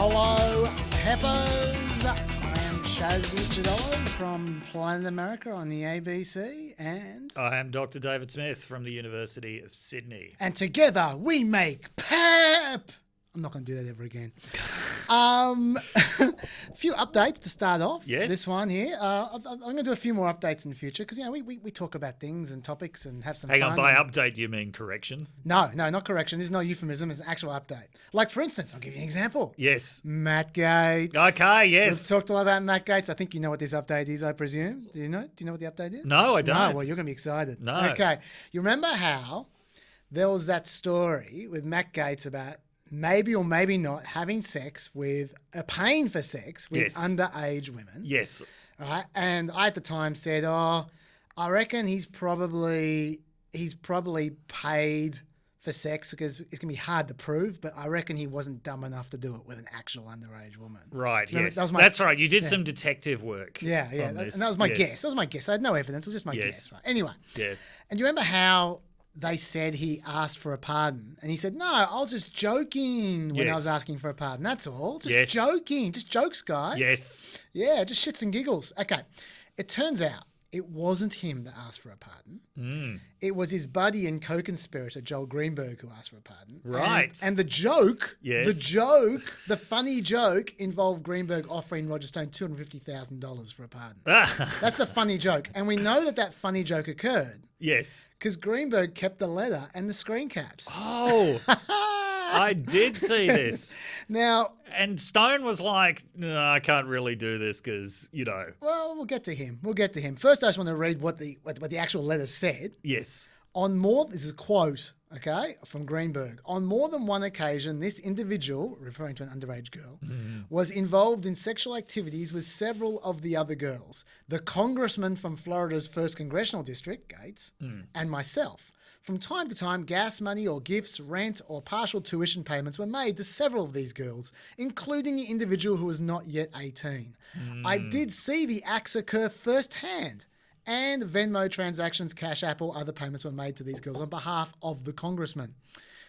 Hello, peppers. I am Shazzy Chadello from Planet America on the ABC, and I am Dr. David Smith from the University of Sydney. And together we make PEP. I'm not going to do that ever again. A few updates to start off. Yes. This one here. I'm going to do a few more updates in the future because, we talk about things and topics and have some Hang fun. on, by update, do you mean correction? No, not correction. This is no euphemism. It's an actual update. Like, for instance, I'll give you an example. Yes. Matt Gaetz. Okay, yes. We've talked a lot about Matt Gaetz. I think you know what this update is, I presume. Do you know? Do you know what the update is? No, I don't. No, well, you're going to be excited. No. Okay. You remember how there was that story with Matt Gaetz about maybe or maybe not having sex with, paying for sex with Yes. underage women? Yes. Right? And I at the time said, I reckon he's probably paid for sex because it's going to be hard to prove, but I reckon he wasn't dumb enough to do it with an actual underage woman. Right, Remember, yes. that was That's right. You did some detective work. Yeah. on this. And that was my Yes. guess. That was my guess. I had no evidence. It was just my Yes. guess. Right? Anyway. Yeah. And you remember how they said he asked for a pardon? And he said, no, I was just joking when I was Yes. asking for a pardon. That's all. Just Yes. joking. Just jokes, guys. Yes. Yeah, just shits and giggles. Okay. It turns out it wasn't him that asked for a pardon. It was his buddy and co-conspirator, Joel Greenberg, who asked for a pardon. Right. And the joke, Yes. the funny joke involved Greenberg offering Roger Stone $250,000 for a pardon. That's the funny joke. And we know that funny joke occurred Yes. because Greenberg kept the letter and the screen caps. Oh, I did see this. Now, And Stone was like, no, I can't really do this because, well, we'll get to him. First, I just want to read what the actual letter said. Yes. This is a quote, okay, from Greenberg. On more than one occasion, this individual, referring to an underage girl, was involved in sexual activities with several of the other girls, the congressman from Florida's 1st Congressional District, Gaetz, and myself. From time to time, gas money or gifts, rent, or partial tuition payments were made to several of these girls, including the individual who was not yet 18. I did see the acts occur firsthand, and Venmo transactions, Cash App, or other payments were made to these girls on behalf of the congressman.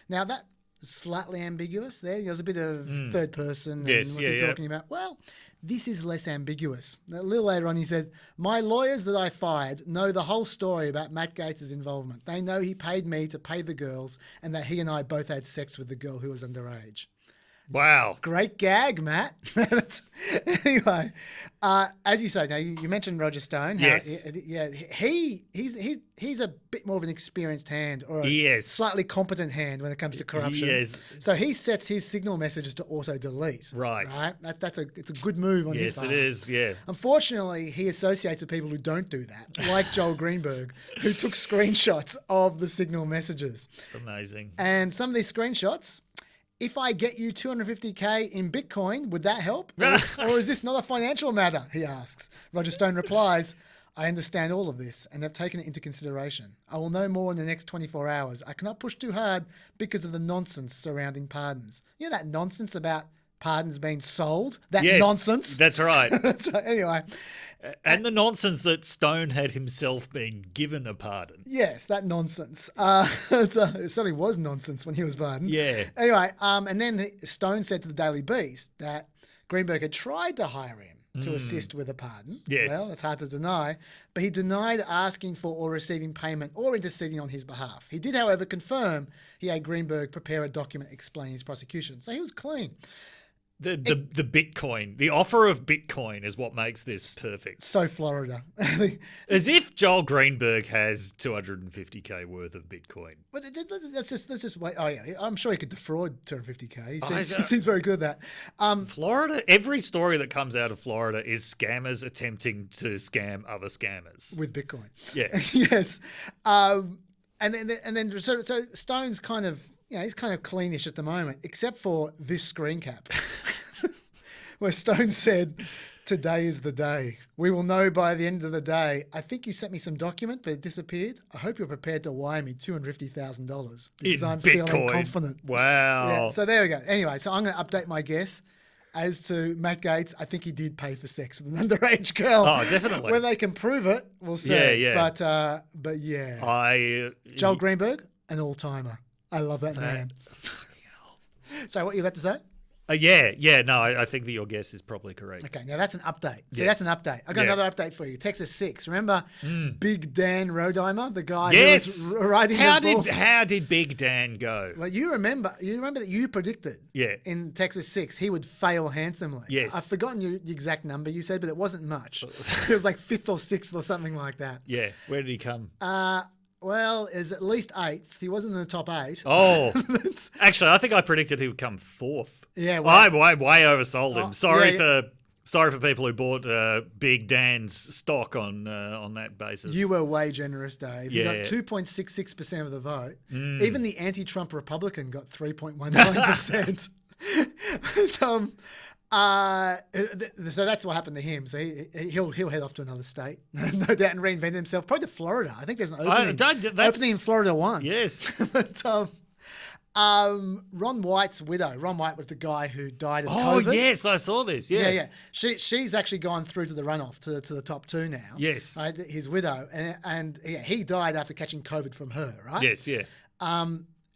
Now, that is slightly ambiguous there. There's a bit of third person. Yes, and what's he talking about? Well, this is less ambiguous. A little later on, he says, my lawyers that I fired know the whole story about Matt Gaetz' involvement. They know he paid me to pay the girls and that he and I both had sex with the girl who was underage. Wow. Great gag, Matt. Anyway, as you say, now you mentioned Roger Stone. Yes. He's a bit more of an experienced hand or a Yes. slightly competent hand when it comes to corruption. Yes. So he sets his signal messages to auto delete. Right. It's a good move on his Yes, part. it is. Yeah. Unfortunately, he associates with people who don't do that, like Joel Greenberg, who took screenshots of the signal messages. Amazing. And some of these screenshots, if I get you $250K in Bitcoin, would that help? Or is this not a financial matter? He asks. Roger Stone replies, I understand all of this and have taken it into consideration. I will know more in the next 24 hours. I cannot push too hard because of the nonsense surrounding pardons. You know that nonsense about pardons being sold? That Yes, nonsense? That's right. That's right. Anyway. And the nonsense that Stone had himself been given a pardon. Yes, that nonsense. It certainly was nonsense when he was pardoned. Yeah. Anyway, and then Stone said to the Daily Beast that Greenberg had tried to hire him to assist with a pardon. Yes. Well, that's hard to deny. But he denied asking for or receiving payment or interceding on his behalf. He did, however, confirm he had Greenberg prepare a document explaining his prosecution. So he was clean. The Bitcoin, the offer of Bitcoin is what makes this perfect. So Florida. As if Joel Greenberg has $250K worth of Bitcoin. But let's just wait. Oh, yeah. I'm sure he could defraud $250K. Oh, He seems very good at that. Florida, every story that comes out of Florida is scammers attempting to scam other scammers. With Bitcoin. Yeah. Yes. And then so Stone's kind of, he's kind of cleanish at the moment, except for this screen cap, where Stone said, today is the day. We will know by the end of the day. I think you sent me some document, but it disappeared. I hope you're prepared to wire me $250,000 because I'm feeling confident. Wow. Yeah, so there we go. Anyway, so I'm going to update my guess. As to Matt Gaetz, I think he did pay for sex with an underage girl. Oh, definitely. When they can prove it, we'll see. Yeah. But yeah. Joel Greenberg, an all-timer. I love that man. Fucking hell. Sorry, what are you about to say? No, I think that your guess is probably correct. Okay, now that's an update. So Yes. that's an update. I got Yeah. another update for you. Texas 6. Remember Big Dan Rodheimer, the guy Yes. who was riding How the ball? did Big Dan go? Well, you remember that you predicted Yeah. in Texas 6 he would fail handsomely. Yes. I've forgotten the exact number you said, but it wasn't much. It was like 5th or 6th or something like that. Yeah. Where did he come? Well, is at least 8th. He wasn't in the top 8. Oh, actually, I think I predicted he would come 4th. Yeah, well, well- I way oversold him. Oh, Sorry yeah, for people who bought Big Dan's stock on that basis. You were way generous, Dave. You got Yeah. 2.66% of the vote. Even the anti-Trump Republican got 3.19%. So that's what happened to him. So he'll head off to another state, no doubt, and reinvent himself. Probably to Florida. I think there's an opening in Florida 1. Yes. But, Ron White's widow. Ron White was the guy who died of COVID. Oh, yes, I saw this. Yeah. Yeah. She's actually gone through to the runoff to the top 2 now. Yes. Right, his widow, and he died after catching COVID from her. Right. Yes. Yeah.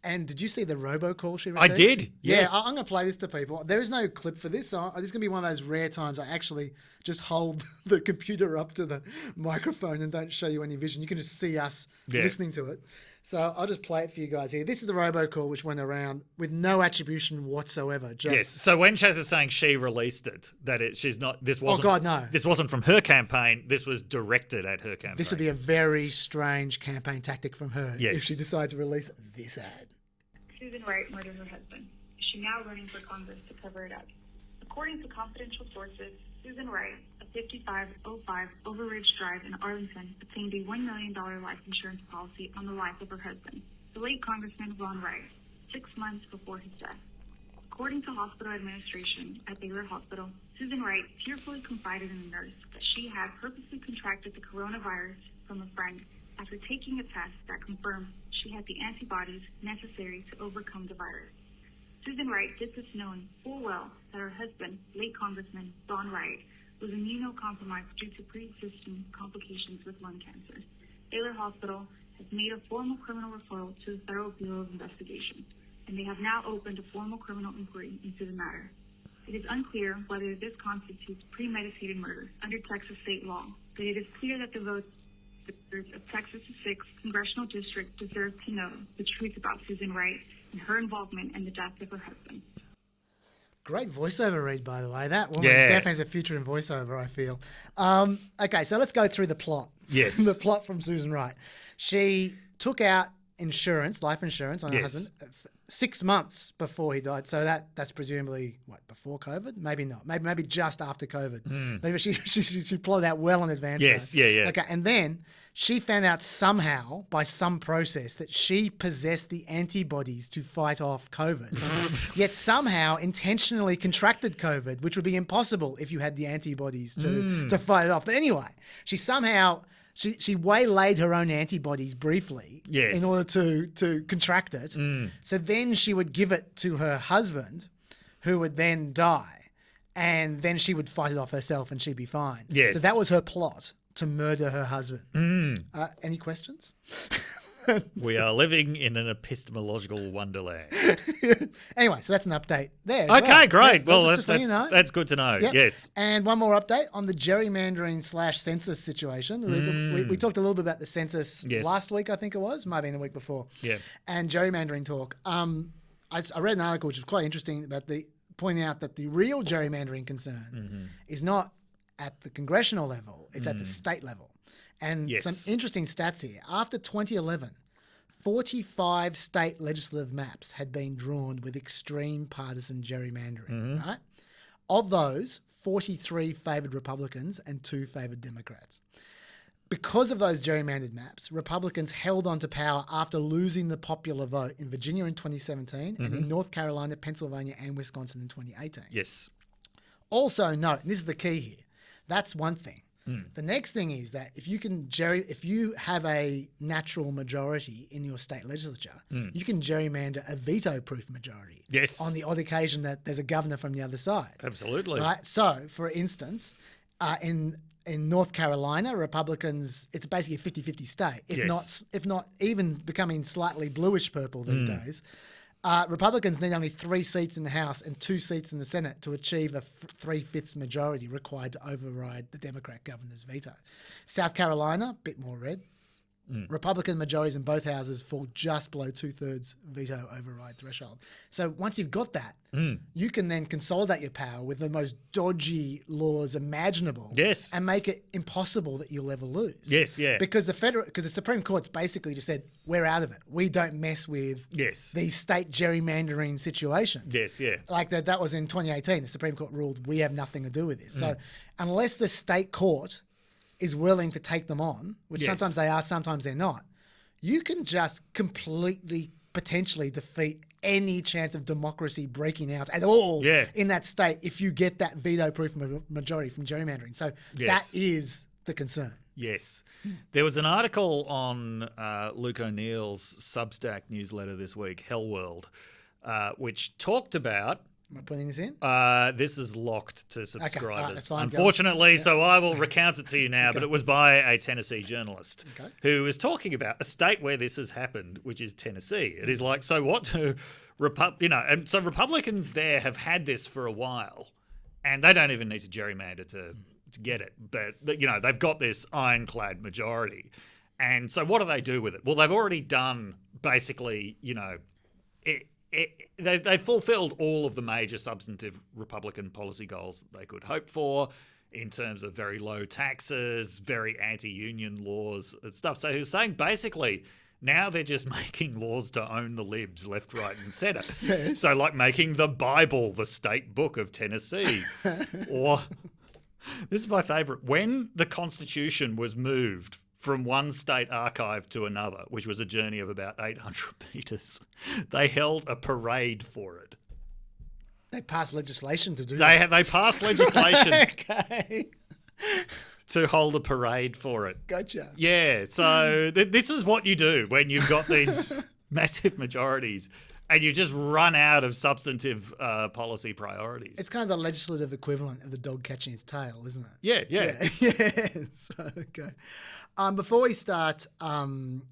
And did you see the robocall she received? I did. Yes. Yeah, I'm going to play this to people. There is no clip for this. So this is going to be one of those rare times I actually just hold the computer up to the microphone and don't show you any vision. You can just see us listening to it. So I'll just play it for you guys here. This is the robocall which went around with no attribution whatsoever. Yes. So when Chaz is saying she released it, she's not. This wasn't. Oh God, no. This wasn't from her campaign. This was directed at her campaign. This would be a very strange campaign tactic from her Yes. if she decided to release this ad. Susan Wright murdered her husband. Is she now running for Congress to cover it up? According to confidential sources, Susan Wright, a 5505 Overridge Drive in Arlington, obtained a $1 million life insurance policy on the life of her husband, the late Congressman Ron Wright, 6 months before his death. According to hospital administration at Baylor Hospital, Susan Wright tearfully confided in a nurse that she had purposely contracted the coronavirus from a friend after taking a test that confirmed she had the antibodies necessary to overcome the virus. Susan Wright did this knowing full well that her husband, late Congressman Ron Wright, was immunocompromised due to pre-existing complications with lung cancer. Baylor Hospital has made a formal criminal referral to the Federal Bureau of Investigation, and they have now opened a formal criminal inquiry into the matter. It is unclear whether this constitutes premeditated murder under Texas state law, but it is clear that the voters of Texas' 6th Congressional District deserve to know the truth about Susan Wright and her involvement in the death of her husband. Great voiceover read, by the way. That woman Yeah. definitely has a future in voiceover, I feel. Okay, so let's go through the plot. Yes. The plot from Susan Wright. She took out insurance, life insurance on her Yes. husband 6 months before he died. So that's presumably, before COVID? Maybe not. Maybe just after COVID. Maybe she plotted out well in advance. Yes, though. yeah. Okay, and then she found out somehow, by some process, that she possessed the antibodies to fight off COVID, yet somehow intentionally contracted COVID, which would be impossible if you had the antibodies to fight it off. But anyway, she somehow... She waylaid her own antibodies briefly in order to contract it. So then she would give it to her husband, who would then die, and then she would fight it off herself and she'd be fine. Yes. So that was her plot, to murder her husband. Any questions? We are living in an epistemological wonderland. Anyway, so that's an update there. as Okay, well. great. Yeah, Well, just let you know. that's good to know. Yep. Yes. And one more update on the gerrymandering / census situation. We talked a little bit about the census Yes. last week, I think it was, maybe in the week before. Yeah. And gerrymandering talk. I read an article which was quite interesting about pointing out that the real gerrymandering concern is not at the congressional level, it's at the state level. And Yes. some interesting stats here. After 2011, 45 state legislative maps had been drawn with extreme partisan gerrymandering, right? Of those, 43 favoured Republicans and 2 favoured Democrats. Because of those gerrymandered maps, Republicans held on to power after losing the popular vote in Virginia in 2017 and in North Carolina, Pennsylvania and Wisconsin in 2018. Yes. Also note, and this is the key here, that's one thing. The next thing is that if you have a natural majority in your state legislature, you can gerrymander a veto-proof majority. Yes. On the odd occasion that there's a governor from the other side. Absolutely. Right. So, for instance, in North Carolina, Republicans, it's basically a 50-50 state, if not even becoming slightly bluish purple these days. Republicans need only 3 seats in the House and 2 seats in the Senate to achieve a 3/5 majority required to override the Democrat governor's veto. South Carolina, bit more red. Republican majorities in both houses fall just below 2/3 veto override threshold. So once you've got that, you can then consolidate your power with the most dodgy laws imaginable. Yes. And make it impossible that you'll ever lose. Yes, yeah. Because the Supreme Court's basically just said, we're out of it. We don't mess with these state gerrymandering situations. Yes, yeah. Like that was in 2018. The Supreme Court ruled we have nothing to do with this. So unless the state court is willing to take them on, which sometimes they are, sometimes they're not, you can just completely, potentially defeat any chance of democracy breaking out at all in that state if you get that veto-proof majority from gerrymandering. So that is the concern. Yes. There was an article on Luke O'Neill's Substack newsletter this week, Hell World, which talked about... Am I putting this in? This is locked to subscribers, right, unfortunately, so I will recount it to you now, but it was by a Tennessee journalist who was talking about a state where this has happened, which is Tennessee. It is like, so what do and so Republicans there have had this for a while, and they don't even need to gerrymander to get it, but they've got this ironclad majority. And so what do they do with it? Well, they've already done basically, they fulfilled all of the major substantive Republican policy goals that they could hope for in terms of very low taxes, very anti-union laws and stuff. So he was saying basically now they're just making laws to own the libs left, right and centre. So like making the Bible the state book of Tennessee. Or, this is my favourite, when the Constitution was moved from one state archive to another, which was a journey of about 800 metres, they held a parade for it. They passed legislation to do that. They passed legislation to hold a parade for it. Gotcha. Yeah, so this is what you do when you've got these massive majorities and you just run out of substantive policy priorities. It's kind of the legislative equivalent of the dog catching its tail, isn't it? Yeah. Yes. Okay. Before we start to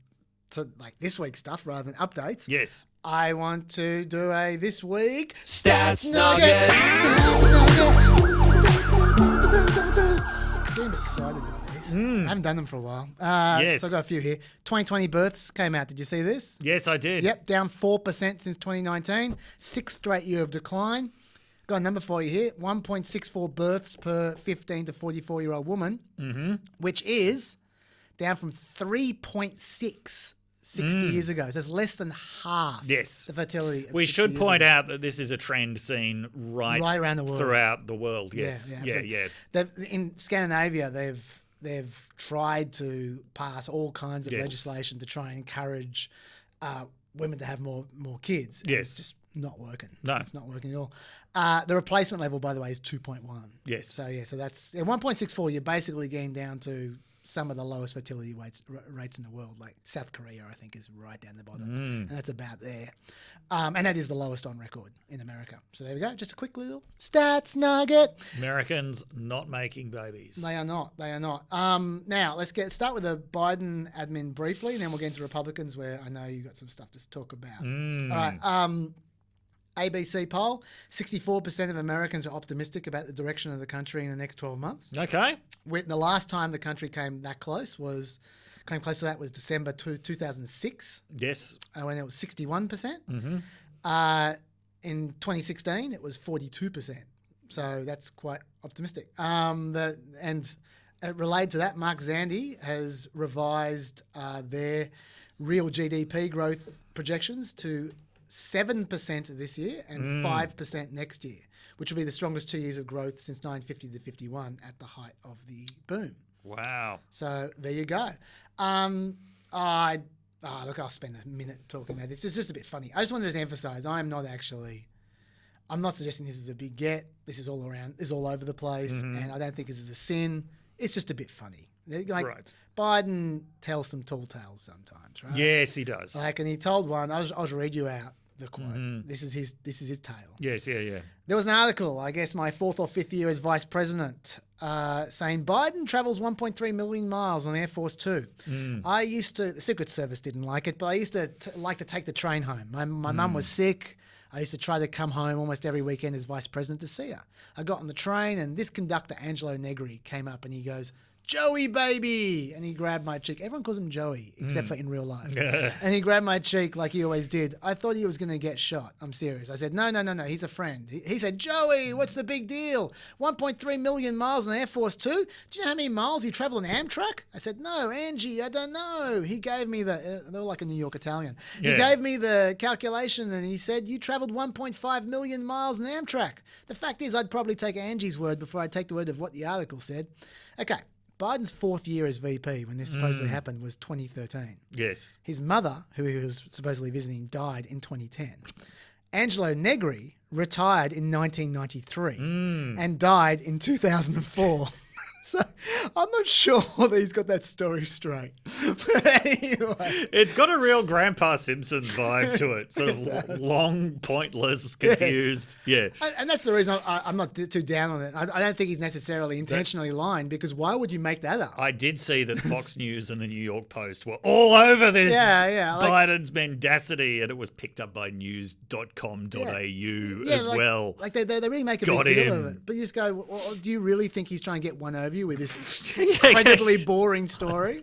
like this week's stuff rather than updates, yes, I want to do a this week Stats Nuggets. I'm getting a bit excited about these. I haven't done them for a while. Yes. So I've got a few here. 2020 births came out. Did you see this? Yes, I did. Yep, down 4% since 2019. 6th straight year of decline. Got a number for you here. 1.64 births per 15 to 44-year-old woman, which is down from 3.6 60 years ago. So it's less than half the fertility of we 60 should years point ago. out that this is a trend seen right around the world. throughout the world. Yes. Yeah. In Scandinavia, they've tried to pass all kinds of legislation to try and encourage women to have more kids. And it's just not working. No. It's not working at all. The replacement level, by the way, is 2.1. Yes. So that's 1.64. You're basically getting down to some of the lowest fertility rates in the world, like South Korea, I think, is right down the bottom. And that's about there. And that is the lowest on record in America. So there we go. Just a quick little stats nugget. Americans not making babies. They are not. Now, let's start with the Biden admin briefly, and then we'll get into Republicans, where I know you got some stuff to talk about. All right. ABC poll, 64% of Americans are optimistic about the direction of the country in the next 12 months. Okay. The last time the country came close to that was December 2006. Yes. When it was 61%. In 2016, it was 42%. So that's quite optimistic. And related to that, Mark Zandi has revised their real GDP growth projections to 7% this year and 5% next year, which will be the strongest 2 years of growth since 1950 to 51 at the height of the boom. Wow. So there you go. Look, I'll spend a minute talking about this. It's just a bit funny. I just wanted to emphasize I'm not suggesting this is a big get. This is all around, is all over the place, and I don't think this is a sin. It's just a bit funny. Right. Biden tells some tall tales sometimes, right? Yes, he does. And he told one, I'll read you out the quote. This is his tale. Yes, yeah. There was an article, I guess my 4th or 5th year as vice president, saying Biden travels 1.3 million miles on Air Force Two. I used to, the Secret Service didn't like it, but I used to like to take the train home. My mum was sick. I used to try to come home almost every weekend as vice president to see her. I got on the train and this conductor, Angelo Negri, came up and he goes, Joey, baby. And he grabbed my cheek. Everyone calls him Joey, except for in real life. And he grabbed my cheek like he always did. I thought he was going to get shot. I'm serious. I said, no, he's a friend. He said, Joey, what's the big deal? 1.3 million miles on Air Force Two? Do you know how many miles you travel on Amtrak? I said, no, Angie, I don't know. He gave me they were like a New York Italian. He gave me the calculation and he said, you traveled 1.5 million miles on Amtrak. The fact is, I'd probably take Angie's word before I'd take the word of what the article said. Okay. Biden's 4th year as VP when this supposedly happened was 2013. Yes. His mother, who he was supposedly visiting, died in 2010. Angelo Negri retired in 1993 and died in 2004. So I'm not sure that he's got that story straight. But anyway. It's got a real Grandpa Simpson vibe to it. Sort of long, pointless, confused. Yes. Yeah. And that's the reason I'm not too down on it. I don't think he's necessarily intentionally lying because why would you make that up? I did see that Fox News and the New York Post were all over this. Yeah. Biden's mendacity, and it was picked up by news.com.au as well. Like they really make a big deal of it. But you just go, well, do you really think he's trying to get one over you with this incredibly boring story?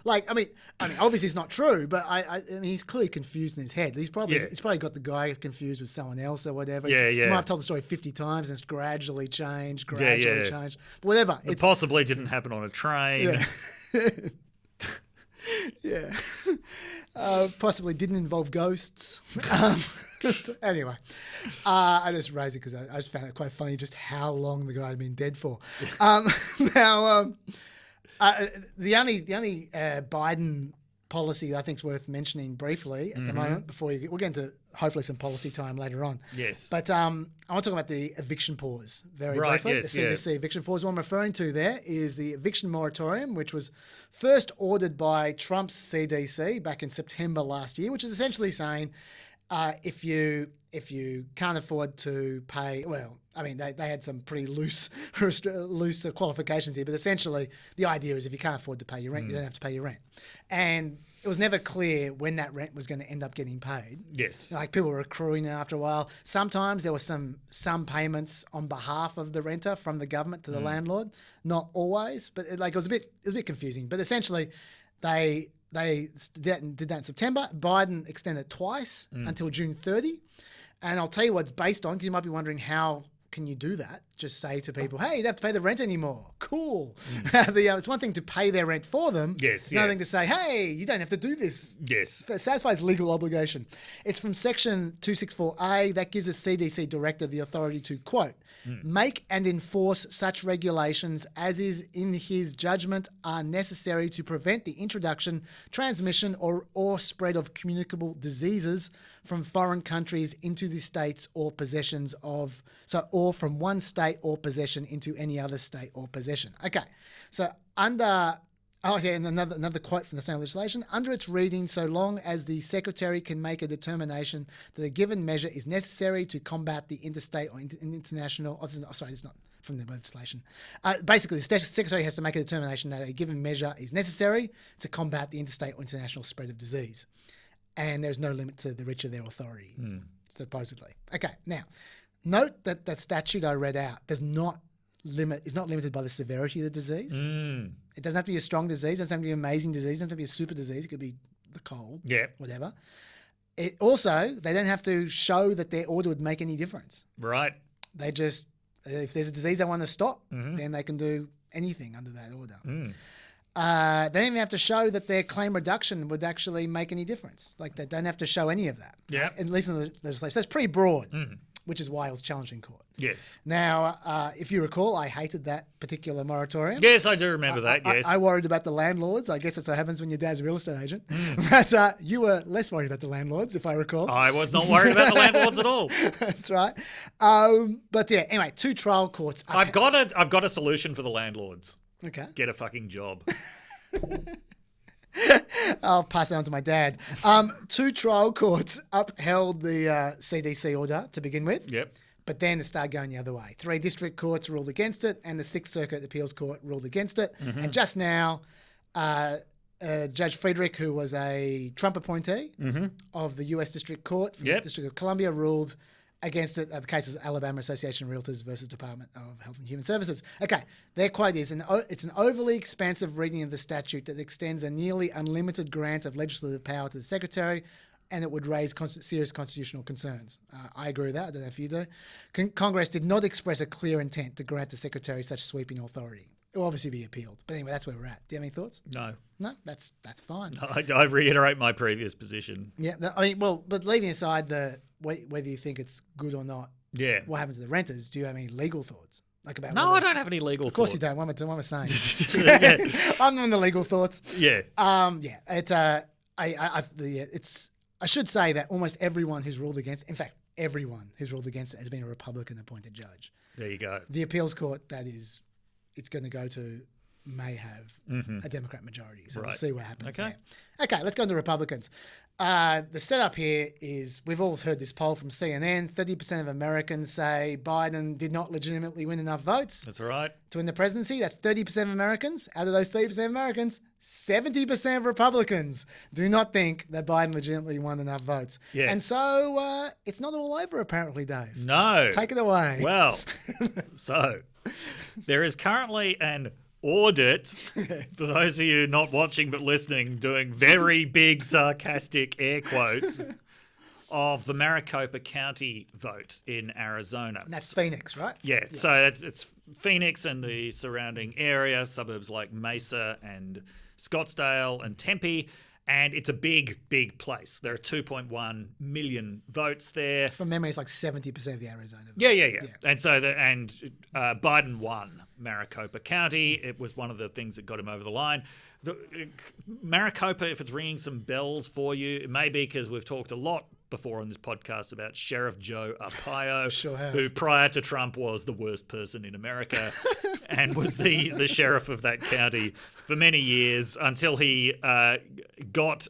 Like, I mean, obviously it's not true, but I mean, he's clearly confused in his head. He's probably got the guy confused with someone else or whatever. He might have told the story 50 times and it's gradually changed. But whatever. It possibly didn't happen on a train. Possibly didn't involve ghosts. Anyway, I just raised it because I just found it quite funny just how long the guy had been dead for. The only Biden policy I think is worth mentioning briefly at the moment before we'll get into hopefully some policy time later on. Yes. But I want to talk about the eviction pause very briefly. Yes, the CDC eviction pause. What I'm referring to there is the eviction moratorium, which was first ordered by Trump's CDC back in September last year, which is essentially saying if you can't afford to pay, well, I mean, they had some pretty loose qualifications here, but essentially the idea is if you can't afford to pay your rent, you don't have to pay your rent. And it was never clear when that rent was going to end up getting paid. Yes. Like people were accruing it after a while. Sometimes there were some payments on behalf of the renter from the government to the landlord. Not always, but it was a bit confusing. But essentially they did that in September. Biden extended it twice until June 30. And I'll tell you what it's based on, because you might be wondering how can you do that? Just say to people, hey, you don't have to pay the rent anymore. Cool. It's one thing to pay their rent for them. Yes. It's another thing to say, hey, you don't have to do this. Yes. It satisfies legal obligation. It's from Section 264A. That gives the CDC director the authority to, quote, make and enforce such regulations as is in his judgment are necessary to prevent the introduction, transmission, or spread of communicable diseases from foreign countries into the states or possessions of, or from one state or possession into any other state or possession. Okay, so and another quote from the same legislation. Under its reading, so long as the secretary can make a determination that a given measure is necessary to combat the interstate or international... sorry, it's not from the legislation. Basically, the secretary has to make a determination that a given measure is necessary to combat the interstate or international spread of disease. And there's no limit to the reach of their authority, supposedly. Okay, now, note that that statute I read out is not limited by the severity of the disease. It doesn't have to be a strong disease. It doesn't have to be an amazing disease. It doesn't have to be a super disease. It could be the cold, whatever. It also, they don't have to show that their order would make any difference. Right. They just, if there's a disease they want to stop, then they can do anything under that order. They don't even have to show that their claim reduction would actually make any difference. Like they don't have to show any of that. Yeah. At least in the legislation. That's pretty broad, which is why it was challenged in court. Yes. Now, if you recall, I hated that particular moratorium. Yes, I do remember that, yes. I worried about the landlords. I guess that's what happens when your dad's a real estate agent. But you were less worried about the landlords, if I recall. I was not worried about the landlords at all. That's right. But yeah, anyway, 2 trial courts. I've got a solution for the landlords. Okay. Get a fucking job. I'll pass it on to my dad. 2 trial courts upheld the CDC order to begin with. Yep. But then it started going the other way. 3 district courts ruled against it, and the 6th Circuit Appeals Court ruled against it. And just now, Judge Friedrich, who was a Trump appointee of the U.S. District Court from the District of Columbia, ruled against it. The case was Alabama Association of Realtors versus Department of Health and Human Services. Okay, their quote is, it's an overly expansive reading of the statute that extends a nearly unlimited grant of legislative power to the Secretary, and it would raise serious constitutional concerns. I agree with that. I don't know if you do. Congress did not express a clear intent to grant the Secretary such sweeping authority. It will obviously be appealed. But anyway, that's where we're at. Do you have any thoughts? No. No? That's fine. I reiterate my previous position. Yeah, I mean, well, but leaving aside whether you think it's good or not, what happened to the renters, do you have any legal thoughts? About I don't have any legal thoughts. Of course you don't. What am I saying? I'm on the legal thoughts. Yeah. I should say that almost everyone who's ruled against, in fact, everyone who's ruled against it has been a Republican appointed judge. There you go. The appeals court it's going to go to may have a Democrat majority. So we'll see what happens there. Okay, let's go into Republicans. The setup here is, we've all heard this poll from CNN. 30% of Americans say Biden did not legitimately win enough votes. That's right. To win the presidency. That's 30% of Americans. Out of those 30% of Americans, 70% of Republicans do not think that Biden legitimately won enough votes. Yeah. And so it's not all over, apparently, Dave. No. Take it away. Well, so there is currently an audit, for those of you not watching but listening, doing very big sarcastic air quotes, of the Maricopa County vote in Arizona. And that's Phoenix, right? Yeah. So it's Phoenix and the surrounding area, suburbs like Mesa and Scottsdale and Tempe. And it's a big, big place. There are 2.1 million votes there. From memory, it's like 70% of the Arizona vote. Yeah. And so Biden won Maricopa County. It was one of the things that got him over the line. Maricopa, if it's ringing some bells for you, it may be because we've talked a lot before on this podcast about Sheriff Joe Arpaio, sure have. Who prior to Trump was the worst person in America and was the sheriff of that county for many years until he got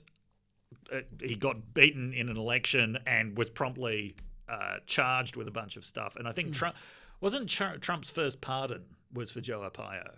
beaten in an election and was promptly charged with a bunch of stuff. And I think Trump's first pardon was for Joe Arpaio.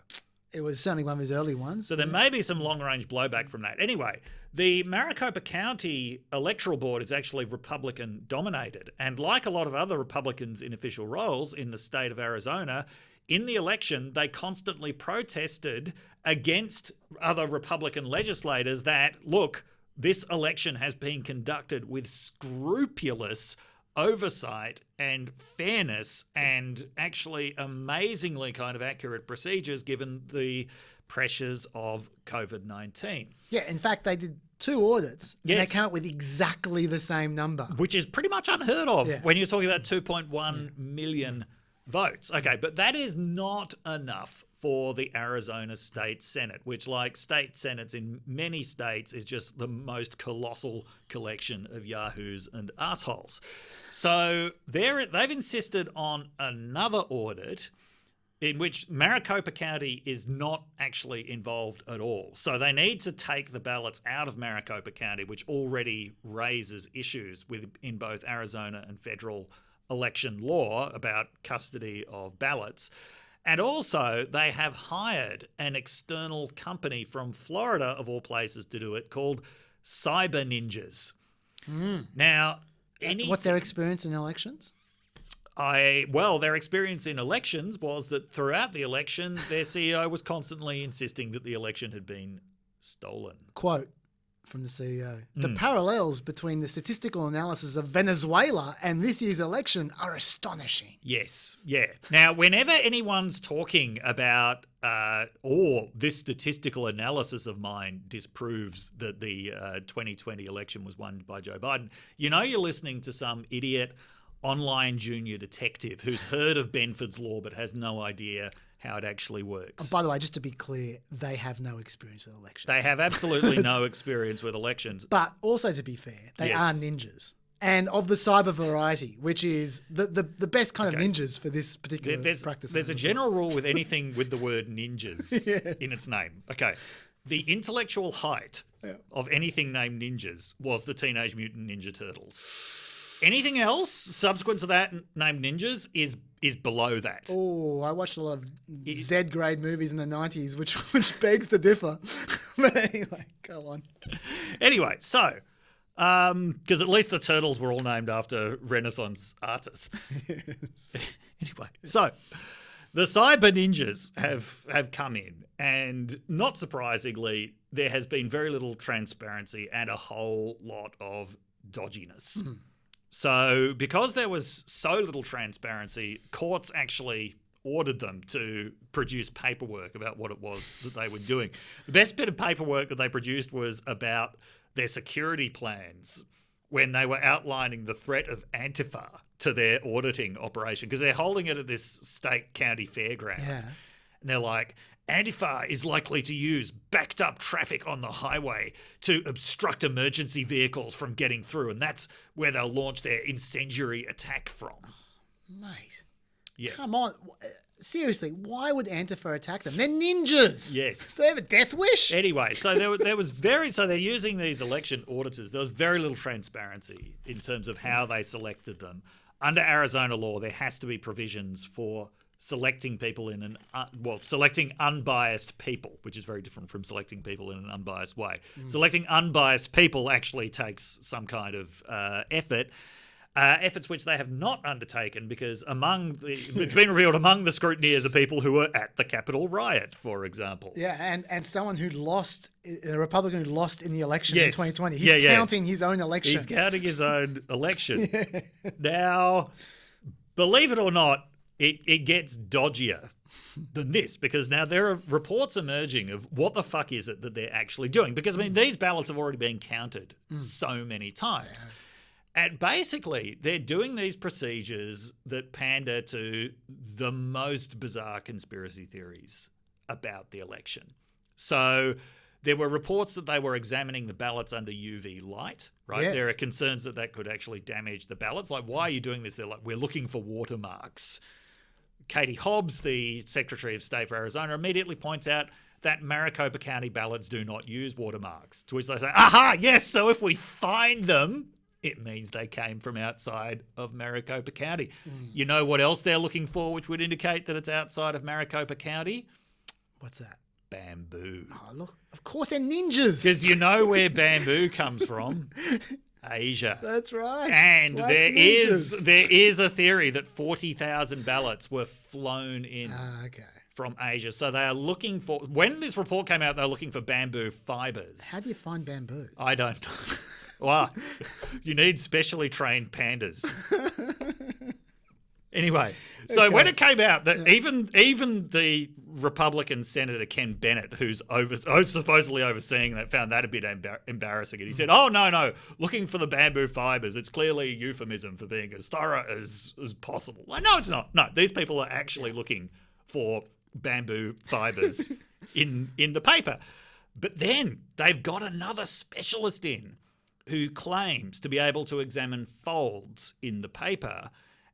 It was certainly one of his early ones. So there may be some long-range blowback from that. Anyway, the Maricopa County Electoral Board is actually Republican-dominated. And like a lot of other Republicans in official roles in the state of Arizona, in the election, they constantly protested against other Republican legislators that, look, this election has been conducted with scrupulous oversight and fairness and actually amazingly kind of accurate procedures given the pressures of COVID-19. Yeah, in fact, they did 2 audits and they came up with exactly the same number. Which is pretty much unheard of when you're talking about 2.1 million votes. Okay, but that is not enough for the Arizona State Senate, which, like state senates in many states, is just the most colossal collection of yahoos and assholes. So they've insisted on another audit in which Maricopa County is not actually involved at all. So they need to take the ballots out of Maricopa County, which already raises issues in both Arizona and federal election law about custody of ballots. And also, they have hired an external company from Florida, of all places, to do it, called Cyber Ninjas. Now, what's their experience in elections? Their experience in elections was that throughout the election, their CEO was constantly insisting that the election had been stolen. Quote from the CEO. The parallels between the statistical analysis of Venezuela and this year's election are astonishing. Yes, yeah. Now, whenever anyone's talking about this statistical analysis of mine disproves that the 2020 election was won by Joe Biden, you know you're listening to some idiot online junior detective who's heard of Benford's Law but has no idea how it actually works. By the way, just to be clear, they have no experience with elections. They have absolutely no experience with elections. But also, to be fair, they are ninjas. And of the cyber variety, which is the best kind of ninjas for this particular practice. There's a general rule with anything with the word ninjas in its name. Okay. the intellectual height of anything named ninjas was the Teenage Mutant Ninja Turtles. Anything else subsequent to that named ninjas is below that. Oh, I watched a lot of Z-grade movies in the 90s, which begs to differ. But anyway, go on. Anyway, so, because at least the turtles were all named after Renaissance artists. Yes. Anyway, so the cyber ninjas have come in, and not surprisingly, there has been very little transparency and a whole lot of dodginess. So because there was so little transparency, courts actually ordered them to produce paperwork about what it was that they were doing. The best bit of paperwork that they produced was about their security plans when they were outlining the threat of Antifa to their auditing operation, because they're holding it at this state county fairground. Yeah. And they're like, Antifa is likely to use backed up traffic on the highway to obstruct emergency vehicles from getting through. And that's where they'll launch their incendiary attack from. Mate. Yeah. Come on. Seriously, why would Antifa attack them? They're ninjas. Yes. Do they have a death wish? Anyway, so there was so they're using these election auditors. There was very little transparency in terms of how they selected them. Under Arizona law, there has to be provisions for selecting people in selecting unbiased people, which is very different from selecting people in an unbiased way. Selecting unbiased people actually takes some kind of effort. Efforts which they have not undertaken, because it's been revealed among the scrutineers are people who were at the Capitol riot, for example. Yeah, and someone who lost, a Republican who lost in the election in Yes. 2020. He's counting his own election. He's counting his own election. Now, believe it or not, it gets dodgier than this, because now there are reports emerging of what the fuck is it that they're actually doing. Because, I mean, these ballots have already been counted so many times. Yeah. And basically, they're doing these procedures that pander to the most bizarre conspiracy theories about the election. So there were reports that they were examining the ballots under UV light, right? Yes. There are concerns that that could actually damage the ballots. Like, why are you doing this? They're like, we're looking for watermarks. Katie Hobbs, the Secretary of State for Arizona, immediately points out that Maricopa County ballots do not use watermarks. To which they say, aha, yes, so if we find them, it means they came from outside of Maricopa County. You know what else they're looking for, which would indicate that it's outside of Maricopa County? What's that? Bamboo. Oh, look, of course they're ninjas. Because you know where bamboo comes from. Asia. That's right. And Black there ninjas. is a theory that 40,000 ballots were flown in Okay. from Asia. So they are looking for, when this report came out, they were looking for bamboo fibers. How do you find bamboo? I don't know. Well, you need specially trained pandas. Anyway, so when it came out that even the Republican Senator Ken Bennett, who's supposedly overseeing that, found that a bit embarrassing. And he said, oh, no, looking for the bamboo fibers. It's clearly a euphemism for being as thorough as possible. Like, no, it's not. No, these people are actually looking for bamboo fibers in the paper. But then they've got another specialist in who claims to be able to examine folds in the paper,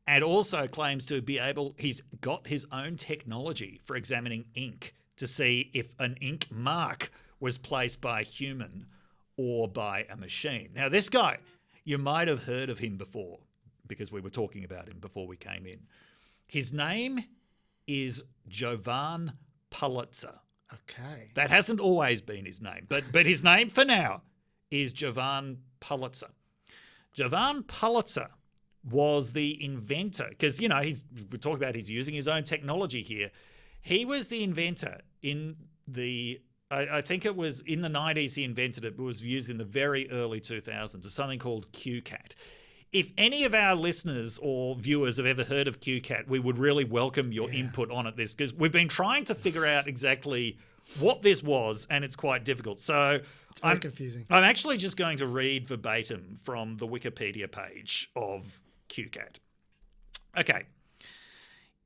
and also claims to be able, he's got his own technology for examining ink to see if an ink mark was placed by a human or by a machine. Now, this guy, you might have heard of him before, because we were talking about him before we came in. His name is Jovan Pulitzer. Okay. That hasn't always been his name, but his name for now is Jovan Pulitzer. Jovan Pulitzer was the inventor, because, you know, we talk about he's using his own technology here. He was the inventor in I think it was in the 90s he invented it, but was used in the very early 2000s, of something called QCAT. If any of our listeners or viewers have ever heard of QCAT, we would really welcome your input on it, because we've been trying to figure out exactly what this was, and it's quite difficult. So It's very confusing. I'm actually just going to read verbatim from the Wikipedia page of QCAT. Okay.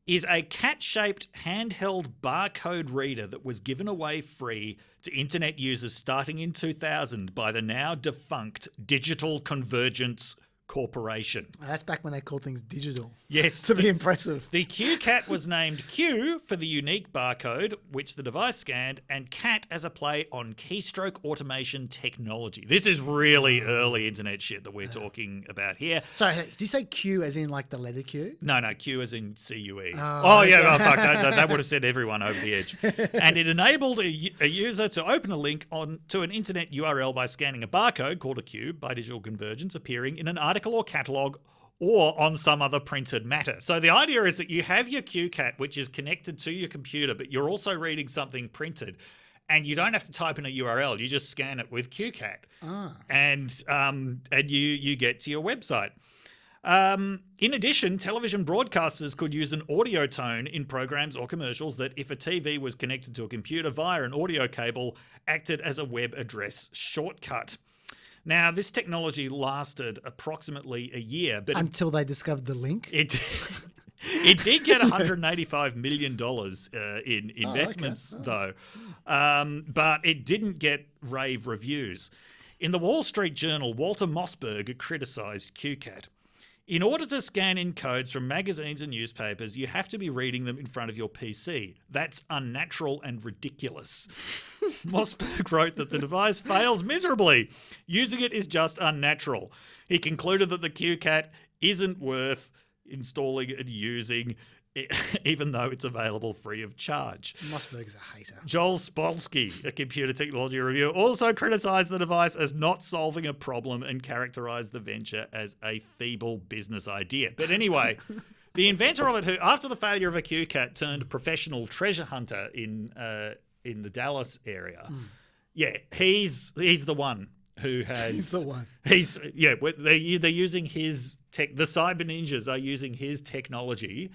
Is a cat-shaped handheld barcode reader that was given away free to internet users starting in 2000 by the now defunct Digital Convergence Corporation. That's back when they called things digital. Yes. To be impressive. The Q-Cat was named Q for the unique barcode which the device scanned, and CAT as a play on keystroke automation technology. This is really early internet shit that we're talking about here. Sorry, did you say Q as in like the letter Q? No, Q as in CUE. Okay. Yeah, fuck, that would have sent everyone over the edge. And it enabled a user to open a link to an internet URL by scanning a barcode called a Q by digital convergence appearing in an article or catalogue or on some other printed matter. So the idea is that you have your Q-Cat, which is connected to your computer, but you're also reading something printed. And you don't have to type in a URL. You just scan it with Q-Cat. And you get to your website. In addition, television broadcasters could use an audio tone in programs or commercials that, if a TV was connected to a computer via an audio cable, acted as a web address shortcut. Now, this technology lasted approximately a year, but until they discovered the link. It did get $185 million in investments, though, but it didn't get rave reviews. In the Wall Street Journal, Walter Mossberg criticised Q-Cat. In order to scan in codes from magazines and newspapers, you have to be reading them in front of your PC. That's unnatural and ridiculous. Mossberg wrote that the device fails miserably. Using it is just unnatural. He concluded that the Q-Cat isn't worth installing and using, even though it's available free of charge. Mossberg's a hater. Joel Spolsky, a computer technology reviewer, also criticised the device as not solving a problem and characterised the venture as a feeble business idea. But anyway, the inventor of it, who after the failure of a Q-Cat turned professional treasure hunter in the Dallas area, he's the one who has. He's the one. They're using his tech. The cyber ninjas are using his technology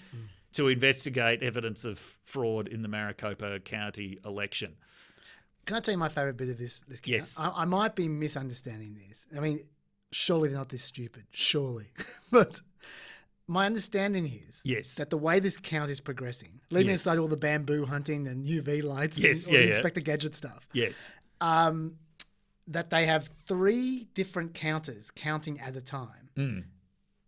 to investigate evidence of fraud in the Maricopa County election. Can I tell you my favourite bit of this count? Yes. I might be misunderstanding this. I mean, surely they're not this stupid. Surely. But my understanding is that the way this count is progressing, leaving aside all the bamboo hunting and UV lights and Inspector Gadget stuff. Yes. That they have 3 different counters counting at a time.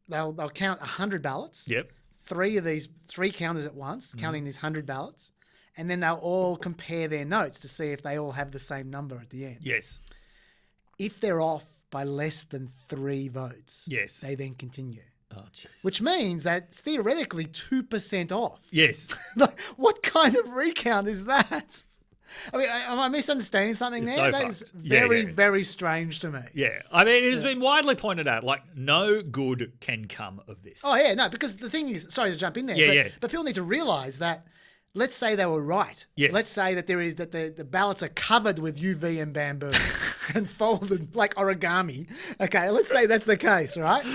They'll count 100 ballots. Yep. 3 counters at once, counting these 100 ballots, and then they'll all compare their notes to see if they all have the same number at the end. Yes. If they're off by less than 3 votes, they then continue. Oh, jeez. Which means that it's theoretically 2% off. Yes. Like, what kind of recount is that? I mean, am I misunderstanding something there? So that fucked. is very, very strange to me. Yeah. I mean, it has been widely pointed out, like, no good can come of this. Oh, yeah, no, because the thing is, sorry to jump in there, but people need to realise that, let's say they were right. Yes. Let's say that the ballots are covered with UV and bamboo and folded like origami. Okay, let's say that's the case, right?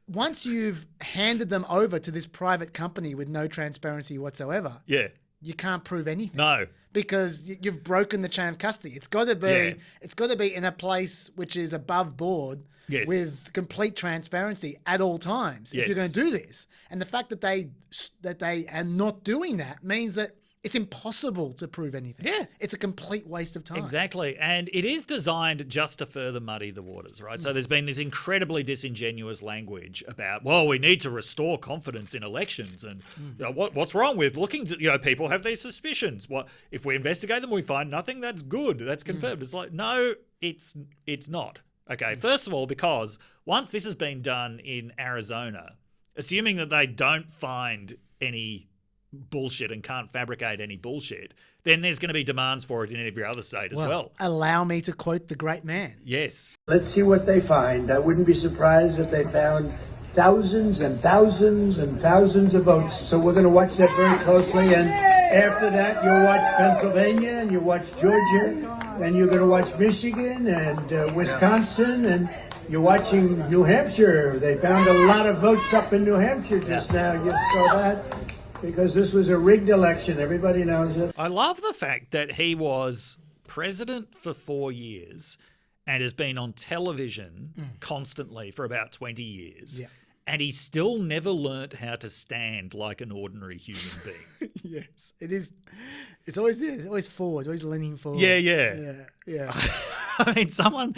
Once you've handed them over to this private company with no transparency whatsoever, you can't prove anything. No. Because you've broken the chain of custody. It's got to be in a place which is above board with complete transparency at all times if you're going to do this. And the fact that they are not doing that means that it's impossible to prove anything. Yeah. It's a complete waste of time. Exactly. And it is designed just to further muddy the waters, right? So there's been this incredibly disingenuous language about, well, we need to restore confidence in elections. And what's wrong with looking to, people have these suspicions. What if we investigate them, we find nothing that's good, that's confirmed. It's like, no, it's not. Okay. First of all, because once this has been done in Arizona, assuming that they don't find any bullshit and can't fabricate any bullshit, then there's going to be demands for it in every other state as well. Allow me to quote the great man. Yes. Let's see what they find. I wouldn't be surprised if they found thousands and thousands and thousands of votes. So we're going to watch that very closely. And after that, you'll watch Pennsylvania and you'll watch Georgia and you're going to watch Michigan and Wisconsin and you're watching New Hampshire. They found a lot of votes up in New Hampshire just now. You saw that? Because this was a rigged election. Everybody knows it. I love the fact that he was president for 4 years and has been on television constantly for about 20 years. Yeah. And he still never learnt how to stand like an ordinary human being. Yes, it is. It's always there. It's always forward, always leaning forward. Yeah. I mean, someone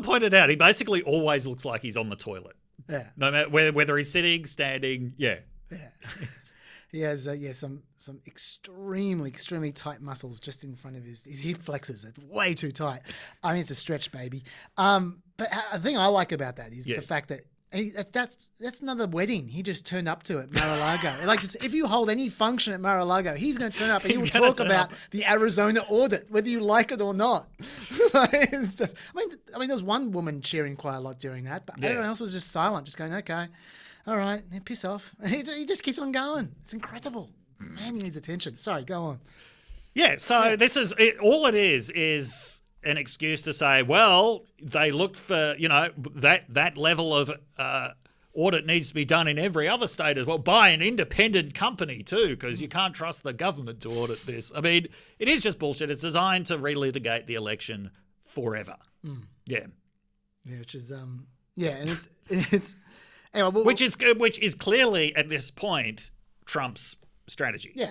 pointed out he basically always looks like he's on the toilet. Yeah. No matter whether he's sitting, standing, yeah. Yeah. He has some extremely tight muscles just in front of his hip flexors. It's way too tight. I mean, it's a stretch, baby. But the thing I like about that is the fact that that's another wedding. He just turned up to at Mar-a-Lago. Like, if you hold any function at Mar-a-Lago, he's going to turn up and he will talk about the Arizona audit, whether you like it or not. It's just, I mean, there was one woman cheering quite a lot during that, but everyone else was just silent, just going, okay, all right, piss off. He just keeps on going. It's incredible. Man, he needs attention. Sorry, go on. Yeah, so this is it. All it is an excuse to say, well, they looked for, that level of audit needs to be done in every other state as well by an independent company too, because you can't trust the government to audit this. I mean, it is just bullshit. It's designed to relitigate the election forever. Yeah. Yeah, which is and it's anyway, which is clearly at this point Trump's strategy. Yeah.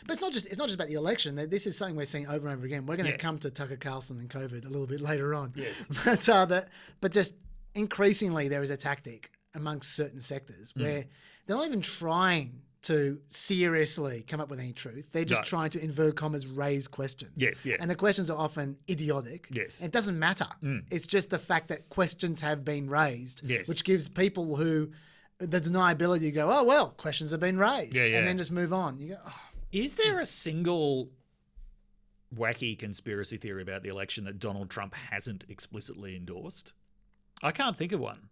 But it's not just about the election. This is something we're seeing over and over again. We're going to come to Tucker Carlson and COVID a little bit later on. Yes. But just increasingly there is a tactic amongst certain sectors where they're not even trying to seriously come up with any truth. They're just trying to, invert commas, raise questions. Yes, yeah. And the questions are often idiotic. Yes. It doesn't matter. It's just the fact that questions have been raised, which gives people who the deniability to go, oh, well, questions have been raised. And then just move on. You go, oh. Is there a single wacky conspiracy theory about the election that Donald Trump hasn't explicitly endorsed? I can't think of one.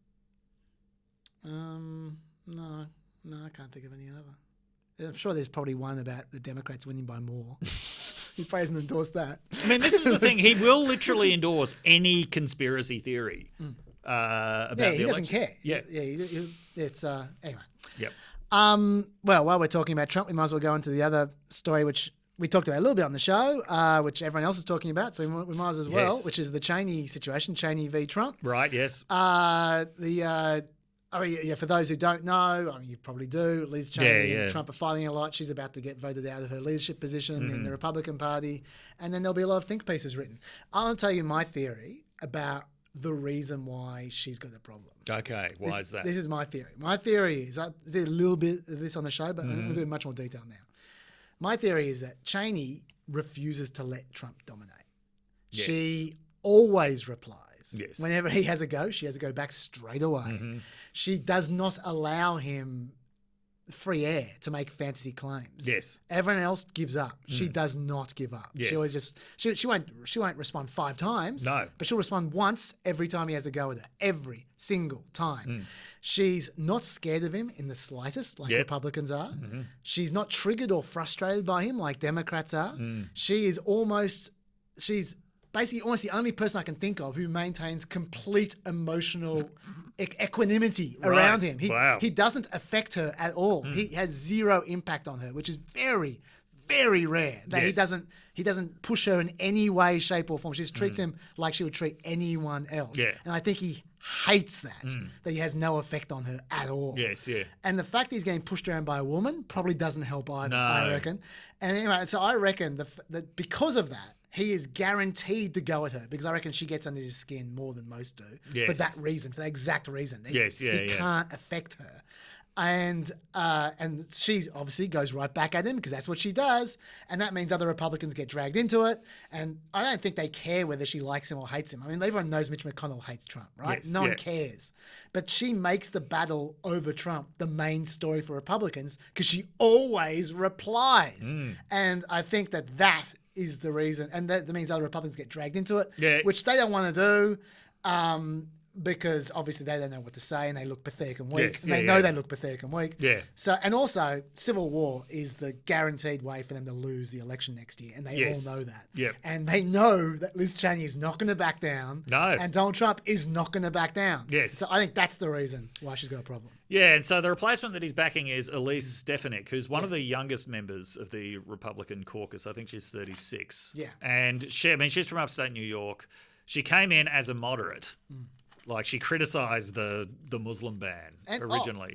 No, I can't think of any other. I'm sure there's probably one about the Democrats winning by more. He probably hasn't endorsed that. I mean, this is the thing. He will literally endorse any conspiracy theory about the election. He doesn't care. Yeah. It's anyway. Yep. Well, while we're talking about Trump, we might as well go into the other story, which we talked about a little bit on the show, which everyone else is talking about, so we might as well, which is the Cheney situation, Cheney v. Trump. Right, yes. For those who don't know, you probably do, Liz Cheney and Trump are fighting a lot. She's about to get voted out of her leadership position in the Republican Party, and then there'll be a lot of think pieces written. I want to tell you my theory about the reason why she's got a problem. Okay, why is that? This is my theory. My theory is, I did a little bit of this on the show, but I'm going to do much more detail now. My theory is that Cheney refuses to let Trump dominate. Yes. She always replies. Yes. Whenever he has a go, she has a go back straight away. She does not allow him free air to make fantasy claims. Yes. Everyone else gives up. She does not give up. Yes. She always she won't respond 5 times. No. But she'll respond once every time he has a go with her. Every single time. She's not scared of him in the slightest, like Republicans are. She's not triggered or frustrated by him like Democrats are. She's basically almost the only person I can think of who maintains complete emotional equanimity around him. He doesn't affect her at all. He has zero impact on her, which is very, very rare. That he doesn't push her in any way, shape, or form. She just treats him like she would treat anyone else. Yeah. And I think he hates that he has no effect on her at all. Yes, yeah. And the fact that he's getting pushed around by a woman probably doesn't help either, I reckon. And anyway, so I reckon that because of that, he is guaranteed to go at her because I reckon she gets under his skin more than most do for that reason, for that exact reason. He can't affect her. And she obviously goes right back at him because that's what she does. And that means other Republicans get dragged into it. And I don't think they care whether she likes him or hates him. I mean, everyone knows Mitch McConnell hates Trump, right? Yes, no one cares. But she makes the battle over Trump the main story for Republicans because she always replies. And I think that is the reason. And that means other Republicans get dragged into it, which they don't want to do. Because obviously they don't know what to say and they look pathetic and weak. They know they look pathetic and weak. Yeah. So, and also, civil war is the guaranteed way for them to lose the election next year. And they all know that. Yep. And they know that Liz Cheney is not going to back down. No. And Donald Trump is not going to back down. Yes. So I think that's the reason why she's got a problem. Yeah, and so the replacement that he's backing is Elise Stefanik, who's one of the youngest members of the Republican caucus. I think she's 36. Yeah. And she's from upstate New York. She came in as a moderate. Like, she criticised the Muslim ban originally.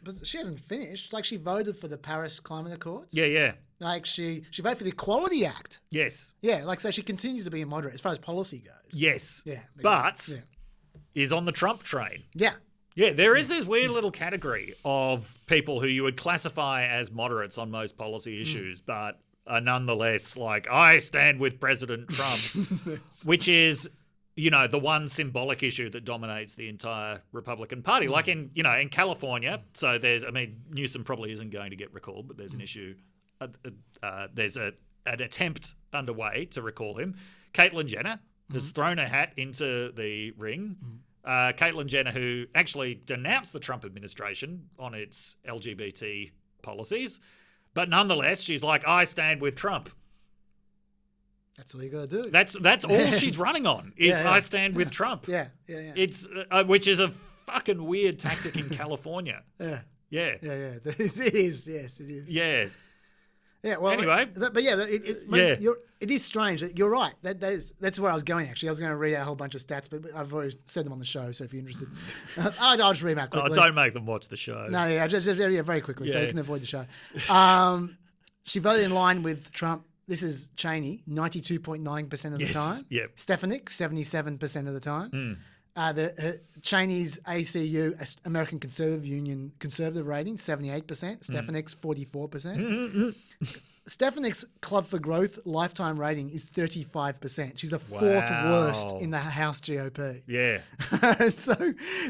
but she hasn't finished. Like, she voted for the Paris Climate Accords. Yeah. Like, she voted for the Equality Act. Yes. Yeah, like, so she continues to be a moderate as far as policy goes. Yes. Yeah. But Yeah. is on the Trump train. Yeah. Yeah, there is this weird little category of people who you would classify as moderates on most policy issues, but are nonetheless like, I stand with President Trump, which is, you know, the one symbolic issue that dominates the entire Republican Party. Like in California, so Newsom probably isn't going to get recalled, but there's an issue. There's an attempt underway to recall him. Caitlyn Jenner has thrown her hat into the ring. Caitlyn Jenner, who actually denounced the Trump administration on its LGBT policies, but nonetheless, she's like, I stand with Trump. That's all you got to do. That's all she's running on is I stand with Trump. Yeah. It's which is a fucking weird tactic in California. Yeah. Yeah. It is. Yes, it is. Yeah. Yeah. Well, anyway, it is strange. You're right. That's where I was going. Actually, I was going to read out a whole bunch of stats, but I've already said them on the show. So if you're interested, I'll just read them out quickly. Don't make them watch the show. No, just very quickly, so you can avoid the show. She voted in line with Trump. This is Cheney, 92.9% of the time. Yep. Stefanik, 77% of the time. Cheney's ACU, American Conservative Union, conservative rating, 78%. Stefanik's 44%. Stefanik's Club for Growth lifetime rating is 35%. She's the fourth worst in the House GOP. Yeah.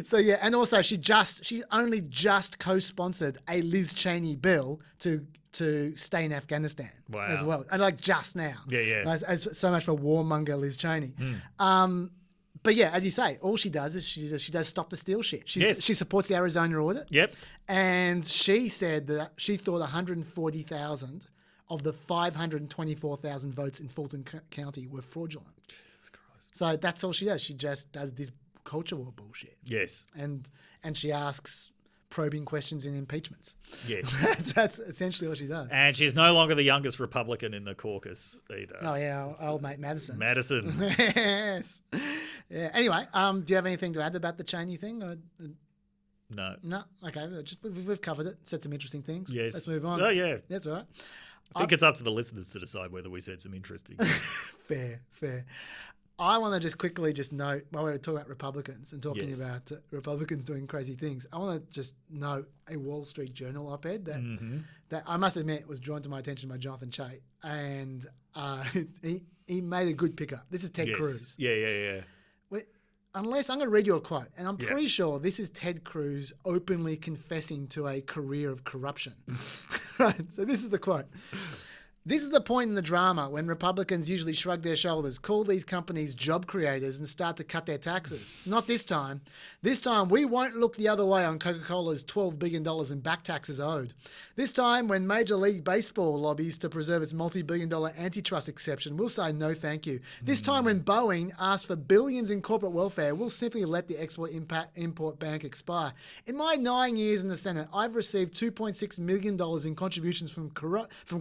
So yeah, and also she only just co-sponsored a Liz Cheney bill to stay in Afghanistan as well, and like just now. Yeah. As so much for warmonger Liz Cheney. But yeah, as you say, all she does is she does stop the steal shit. She supports the Arizona audit. Yep. And she said that she thought 140,000 of the 524,000 votes in Fulton County were fraudulent. Jesus Christ. So that's all she does. She just does this culture war bullshit. Yes. And she asks probing questions in impeachments. Yes. That's essentially what she does. And she's no longer the youngest Republican in the caucus either. Oh, yeah, our old mate Madison. Yes. Yeah. Anyway, do you have anything to add about the Cheney thing? No. No? Okay, we've covered it. Said some interesting things. Yes. Let's move on. Oh, yeah. That's all right. I think it's up to the listeners to decide whether we said some interesting things. Fair. I want to just quickly note, while we're talking about Republicans and talking about Republicans doing crazy things, I want to just note a Wall Street Journal op-ed that I must admit was drawn to my attention by Jonathan Chait. And he made a good pickup. This is Ted Cruz. Yeah. Unless I'm going to read you a quote, and I'm pretty sure this is Ted Cruz openly confessing to a career of corruption. Right, so this is the quote. This is the point in the drama when Republicans usually shrug their shoulders, call these companies job creators and start to cut their taxes. Not this time. This time, we won't look the other way on Coca-Cola's $12 billion in back taxes owed. This time, when Major League Baseball lobbies to preserve its multi-billion-dollar antitrust exception, we'll say no thank you. This time, when Boeing asks for billions in corporate welfare, we'll simply let the Export-Import Bank expire. In my 9 years in the Senate, I've received $2.6 million in contributions from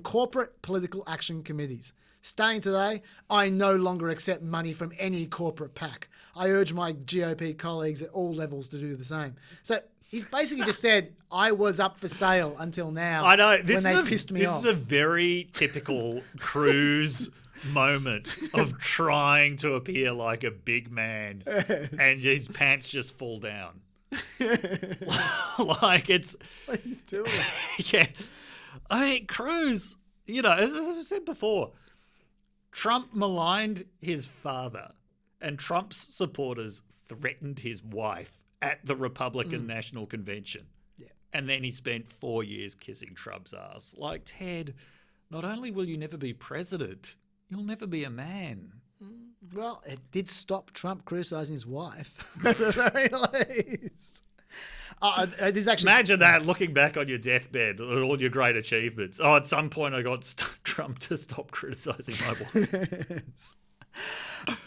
corporate political action committees. Starting today, I no longer accept money from any corporate PAC. I urge my GOP colleagues at all levels to do the same. So he's basically just said, I was up for sale until now. I know. This is a very typical Cruz moment of trying to appear like a big man and his pants just fall down. Like it's... What are you doing? Yeah. I mean, Cruz... You know, as I've said before, Trump maligned his father and Trump's supporters threatened his wife at the Republican National Convention. Yeah. And then he spent 4 years kissing Trump's ass. Like, Ted, not only will you never be president, you'll never be a man. Well, it did stop Trump criticising his wife, at the very least. Imagine that, looking back on your deathbed, all your great achievements. Oh, at some point I got Trump to stop criticising my wife.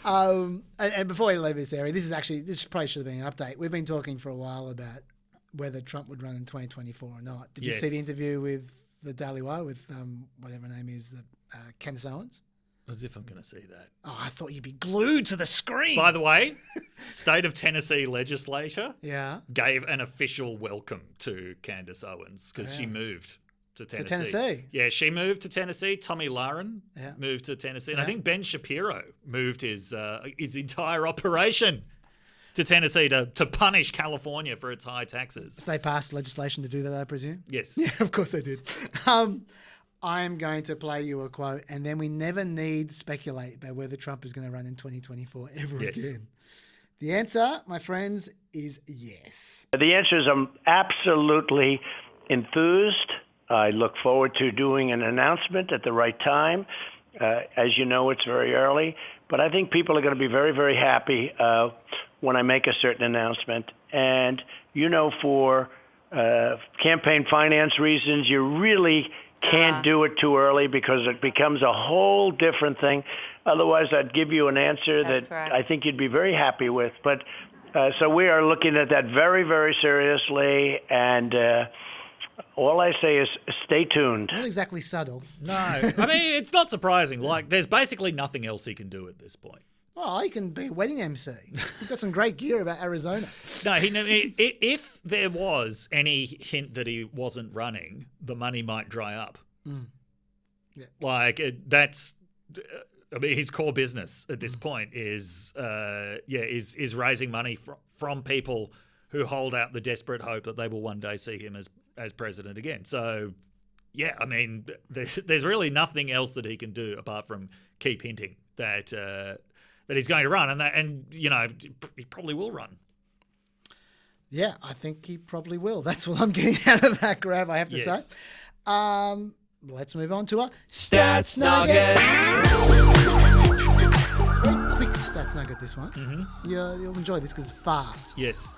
And before we leave this area, this probably should have been an update. We've been talking for a while about whether Trump would run in 2024 or not. Did you see the interview with the Daily Wire with whatever her name is, Candace Owens? As if I'm going to see that. Oh, I thought you'd be glued to the screen. By the way, state of Tennessee legislature Yeah. gave an official welcome to Candace Owens because she moved to Tennessee. Tennessee? Yeah, she moved to Tennessee. Tommy Lahren Yeah. moved to Tennessee. And I think Ben Shapiro moved his entire operation to Tennessee to punish California for its high taxes. They passed legislation to do that, I presume? Yes. Yeah, of course they did. I am going to play you a quote, and then we never need speculate about whether Trump is going to run in 2024 ever again. The answer, my friends, is yes. The answer is I'm absolutely enthused. I look forward to doing an announcement at the right time. As you know, it's very early, but I think people are going to be very, very happy when I make a certain announcement. And, for campaign finance reasons, you really can't do it too early because it becomes a whole different thing. Otherwise, I'd give you an answer that I think you'd be very happy with. But so we are looking at that very, very seriously, and all I say is stay tuned. Not exactly subtle. No, I mean, it's not surprising. Like, there's basically nothing else he can do at this point. Well, he can be a wedding MC. He's got some great gear about Arizona. No, if there was any hint that he wasn't running, the money might dry up. Yeah. Like, that's... I mean, his core business at this point is raising money from people who hold out the desperate hope that they will one day see him as president again. So, yeah, I mean, there's really nothing else that he can do apart from keep hinting that he's going to run, and he probably will run. Yeah, I think he probably will. That's what I'm getting out of that grab, I have to say. Let's move on to a Stats Nugget. Very quick Stats Nugget, this one. Mm-hmm. You'll enjoy this because it's fast. Yes.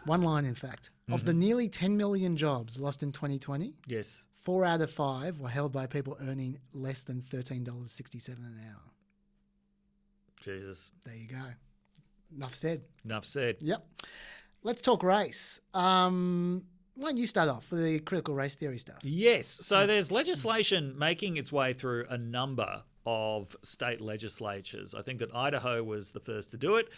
One line, in fact. Mm-hmm. Of the nearly 10 million jobs lost in 2020, yes, 4 out of 5 were held by people earning less than $13.67 an hour. Jesus. There you go. Enough said. Enough said. Yep. Let's talk race. Why don't you start off with the critical race theory stuff? Yes. So there's legislation making its way through a number of state legislatures. I think that Idaho was the first to do it.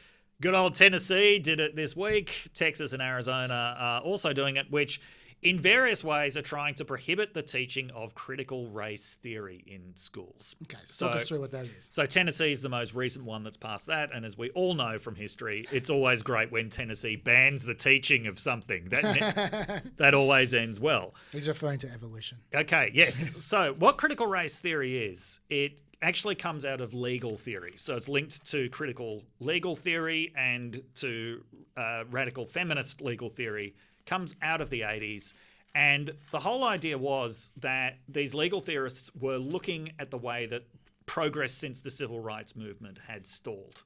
Good old Tennessee did it this week. Texas and Arizona are also doing it, which in various ways are trying to prohibit the teaching of critical race theory in schools. Okay, so talk us through what that is. So Tennessee is the most recent one that's passed that, and as we all know from history, it's always great when Tennessee bans the teaching of something. That always ends well. He's referring to evolution. Okay, yes. So what critical race theory is, it actually comes out of legal theory. So it's linked to critical legal theory and to radical feminist legal theory. Comes out of the 80s, and the whole idea was that these legal theorists were looking at the way that progress since the civil rights movement had stalled.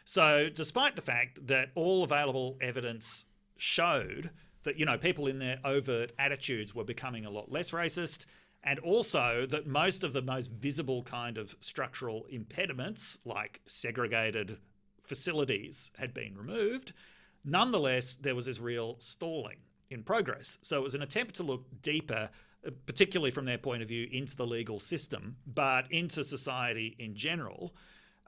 So despite the fact that all available evidence showed that, people in their overt attitudes were becoming a lot less racist, and also that most of the most visible kind of structural impediments, like segregated facilities, had been removed, nonetheless, there was this real stalling in progress. So it was an attempt to look deeper, particularly from their point of view, into the legal system, but into society in general,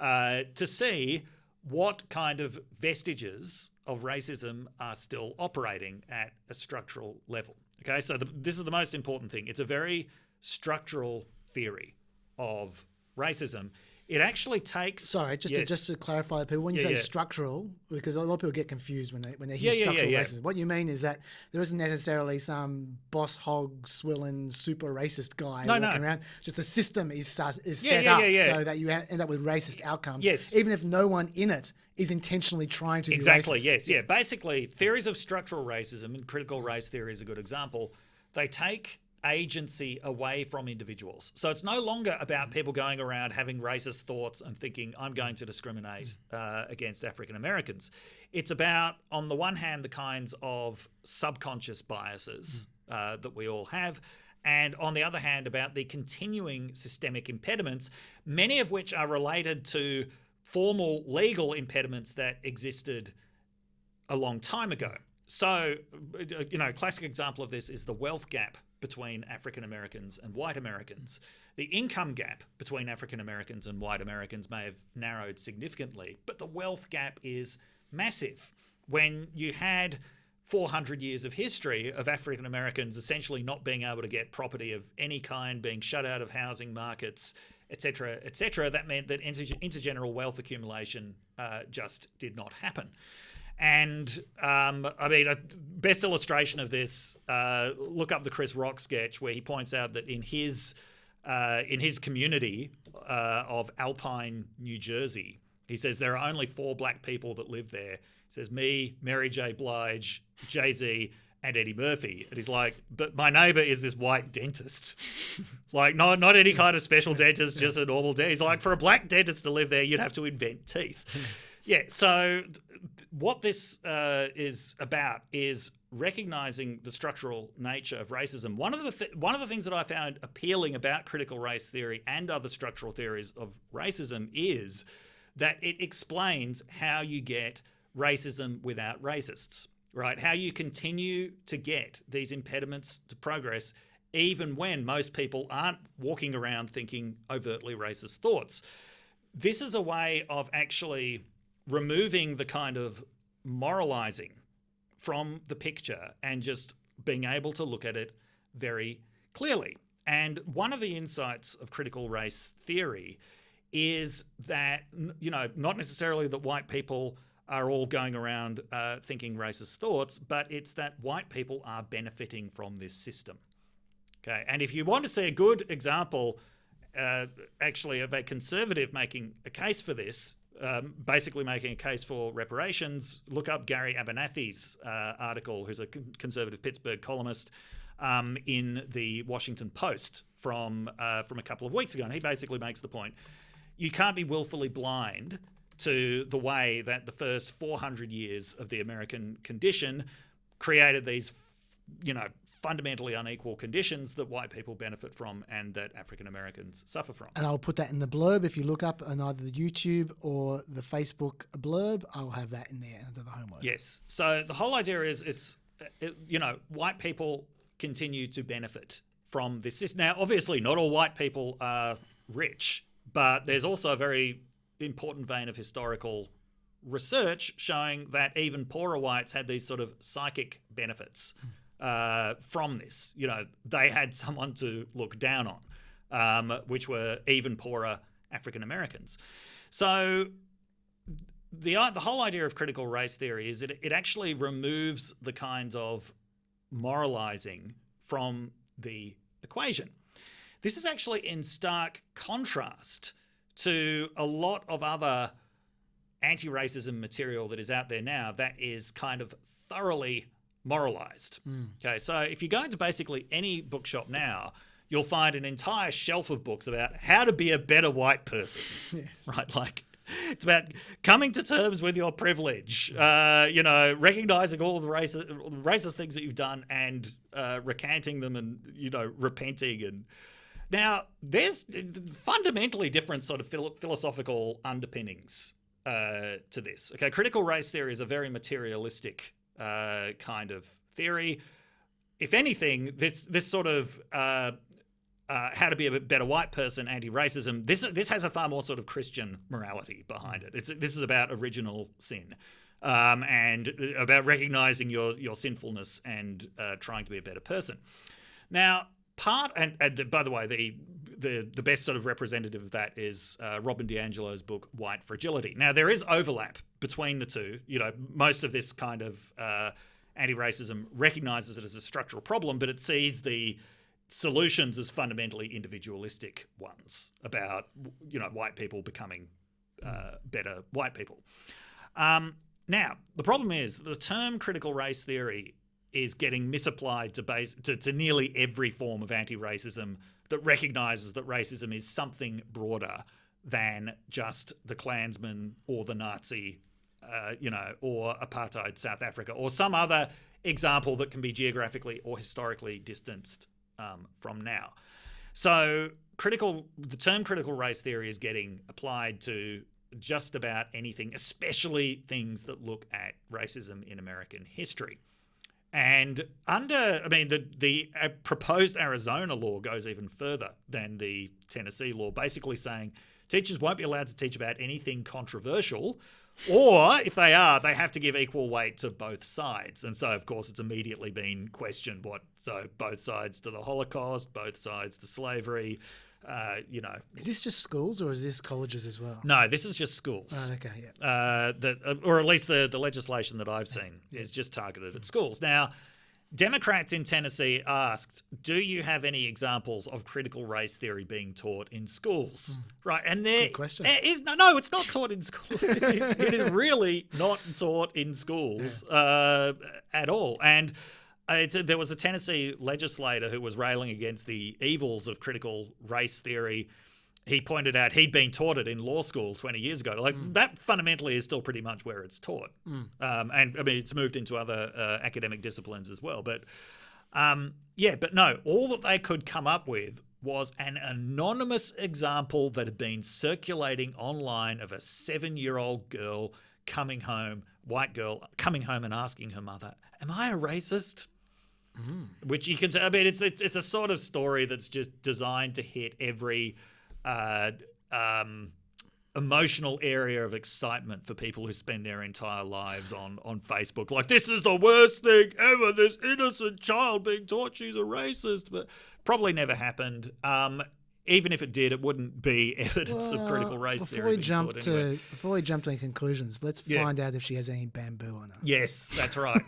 to see what kind of vestiges of racism are still operating at a structural level. Okay, so this is the most important thing. It's a very structural theory of racism. It actually takes... Sorry, just to clarify to people, when you say structural, because a lot of people get confused when they hear structural racism. What you mean is that there isn't necessarily some boss hog swilling super racist guy walking around. Just the system is set up so that you end up with racist outcomes. Yes. Even if no one in it is intentionally trying to be Exactly, racist. yes. Yeah, basically, theories of structural racism, and critical race theory is a good example, they take agency away from individuals. So it's no longer about people going around having racist thoughts and thinking, I'm going to discriminate against African Americans. It's about, on the one hand, the kinds of subconscious biases that we all have, and on the other hand, about the continuing systemic impediments, many of which are related to formal legal impediments that existed a long time ago. So, classic example of this is the wealth gap between African Americans and white Americans. The income gap between African Americans and white Americans may have narrowed significantly, but the wealth gap is massive when you had 400 years of history of African Americans essentially not being able to get property of any kind, being shut out of housing markets, etc., etc. That meant that intergeneral wealth accumulation just did not happen. And a best illustration of this, look up the Chris Rock sketch where he points out that in his community of Alpine, New Jersey, he says there are only 4 black people that live there. He says me, Mary J. Blige, Jay-Z, and Eddie Murphy. And he's like, but my neighbor is this white dentist. Like, not any kind of special dentist, just a normal dentist. He's like, for a black dentist to live there, you'd have to invent teeth. Yeah, so what this is about is recognizing the structural nature of racism. One of the things that I found appealing about critical race theory and other structural theories of racism is that it explains how you get racism without racists, right? How you continue to get these impediments to progress even when most people aren't walking around thinking overtly racist thoughts. This is a way of actually removing the kind of moralizing from the picture and just being able to look at it very clearly. And one of the insights of critical race theory is that, not necessarily that white people are all going around thinking racist thoughts, but it's that white people are benefiting from this system. Okay, and if you want to see a good example, actually, of a conservative making a case for this, basically making a case for reparations, look up Gary Abernathy's article, who's a conservative Pittsburgh columnist, in the Washington Post from a couple of weeks ago, and he basically makes the point: you can't be willfully blind to the way that the first 400 years of the American condition created these, fundamentally unequal conditions that white people benefit from and that African Americans suffer from. And I'll put that in the blurb. If you look up on either the YouTube or the Facebook blurb, I'll have that in there under the homework. Yes. So the whole idea is white people continue to benefit from this system. Now, obviously, not all white people are rich, but there's also a very important vein of historical research showing that even poorer whites had these sort of psychic benefits from this. They had someone to look down on, which were even poorer African Americans. So the whole idea of critical race theory is that it actually removes the kinds of moralizing from the equation. This is actually in stark contrast to a lot of other anti-racism material that is out there now that is kind of thoroughly moralized. Okay, so if you go into basically any bookshop now, you'll find an entire shelf of books about how to be a better white person. Yes. Right? Like, it's about coming to terms with your privilege, recognizing all the racist things that you've done and recanting them and, repenting. And now there's fundamentally different sort of philosophical underpinnings to this. Okay, critical race theory is a very materialistic kind of theory. If anything, this sort of how to be a better white person, anti-racism, this has a far more sort of Christian morality behind it. This is about original sin and about recognizing your sinfulness and trying to be a better person. Now, and by the way, the best sort of representative of that is Robin DiAngelo's book White Fragility. Now, there is overlap between the two. Most of this kind of anti-racism recognizes it as a structural problem, but it sees the solutions as fundamentally individualistic ones about white people becoming better white people. Now, the problem is the term critical race theory is getting misapplied to nearly every form of anti-racism that recognizes that racism is something broader than just the Klansman or the Nazi, or apartheid South Africa, or some other example that can be geographically or historically distanced from now. So the term critical race theory is getting applied to just about anything, especially things that look at racism in American history. And the proposed Arizona law goes even further than the Tennessee law, basically saying teachers won't be allowed to teach about anything controversial Or if they are, they have to give equal weight to both sides. And so, of course, it's immediately been questioned so both sides to the Holocaust, both sides to slavery, Is this just schools or is this colleges as well? No, this is just schools. Oh, okay, yeah. Or at least the legislation that I've seen is just targeted at schools. Now, Democrats in Tennessee asked, do you have any examples of critical race theory being taught in schools? Right, and there is no, it's not taught in schools. It is really not taught in schools at all. And there was a Tennessee legislator who was railing against the evils of critical race theory. He pointed out he'd been taught it in law school 20 years ago. That fundamentally is still pretty much where it's taught. And I mean, it's moved into other academic disciplines as well. But but no, all that they could come up with was an anonymous example that had been circulating online of a 7-year-old girl coming home, white girl, coming home and asking her mother, "Am I a racist?" Which you can say, I mean, it's a sort of story that's just designed to hit every emotional area of excitement for people who spend their entire lives on Facebook. Like, this is the worst thing ever, this innocent child being taught she's a racist. But probably never happened. Even if it did, it wouldn't be evidence of critical race theory. Before we jump to any conclusions, let's find out if she has any bamboo on her. Yes, that's right.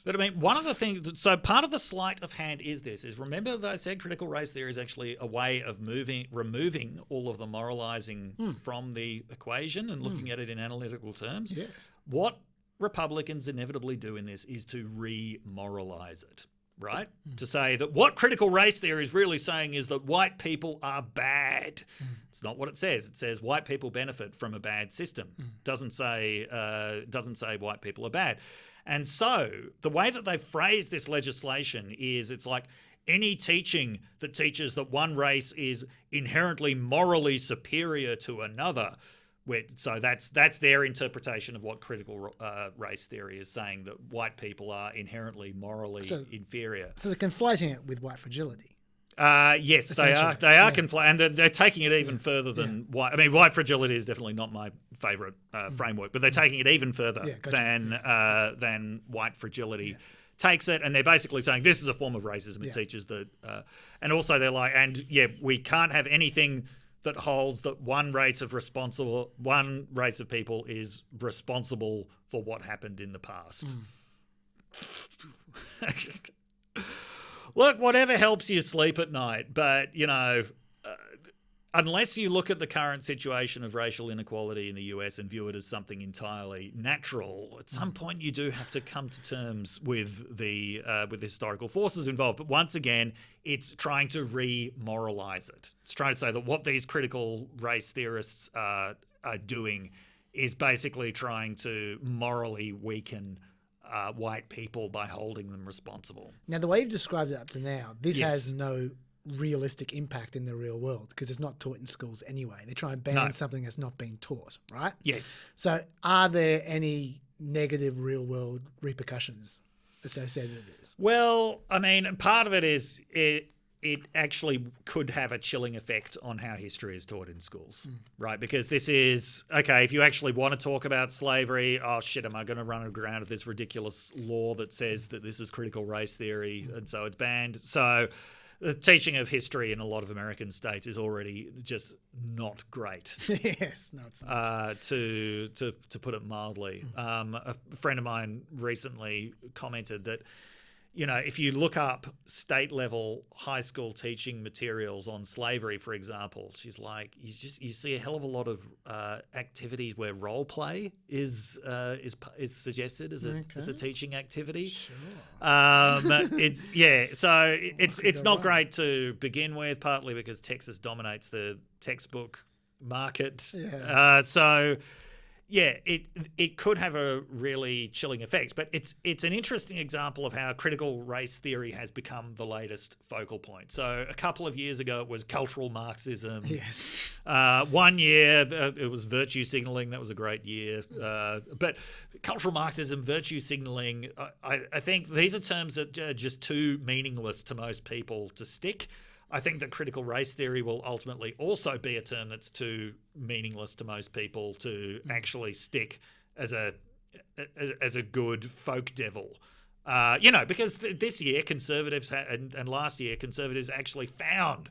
But I mean, one of the things, so part of the sleight of hand is remember that I said critical race theory is actually a way of removing all of the moralizing from the equation and looking at it in analytical terms. Yes. What Republicans inevitably do in this is to re-moralize it. Right? To say that what critical race theory is really saying is that white people are bad. It's not what it says. It says white people benefit from a bad system. Doesn't say white people are bad. And so the way that they phrase this legislation is it's like any teaching that teaches that one race is inherently morally superior to another. So that's their interpretation of what critical race theory is saying, that white people are inherently morally inferior. So they're conflating it with white fragility. Yes, they are. They are conflating, and they're taking it even further than white. I mean, white fragility is definitely not my favourite framework, but they're taking it even further than white fragility takes it, and they're basically saying this is a form of racism. It teaches that, and also they're like, we can't have anything that holds that one race of people is responsible for what happened in the past. Look, whatever helps you sleep at night, but, unless you look at the current situation of racial inequality in the US and view it as something entirely natural, at some point you do have to come to terms with the historical forces involved. But once again, it's trying to re-moralize it. It's trying to say that what these critical race theorists are doing is basically trying to morally weaken white people by holding them responsible. Now, the way you've described it up to now, this has no realistic impact in the real world because it's not taught in schools anyway. They try and ban something that's not being taught, right? Yes. So are there any negative real world repercussions associated with this? Well, I mean, part of it is it actually could have a chilling effect on how history is taught in schools, right? Because this is, okay, if you actually want to talk about slavery, oh shit, am I going to run aground with this ridiculous law that says that this is critical race theory and so it's banned? So the teaching of history in a lot of American states is already just not great. Yes, no, it's not. To put it mildly. A friend of mine recently commented that, if you look up state-level high school teaching materials on slavery, for example, she's like, you see a hell of a lot of activities where role play is suggested as a teaching activity. Sure. It's not great to begin with, partly because Texas dominates the textbook market. Yeah. It could have a really chilling effect, but it's an interesting example of how critical race theory has become the latest focal point. So a couple of years ago, it was cultural Marxism. Yes. 1 year, it was virtue signaling. That was a great year. But cultural Marxism, virtue signaling, I think these are terms that are just too meaningless to most people to stick. I think that critical race theory will ultimately also be a term that's too meaningless to most people to actually stick as a good folk devil. Because this year conservatives and last year conservatives actually found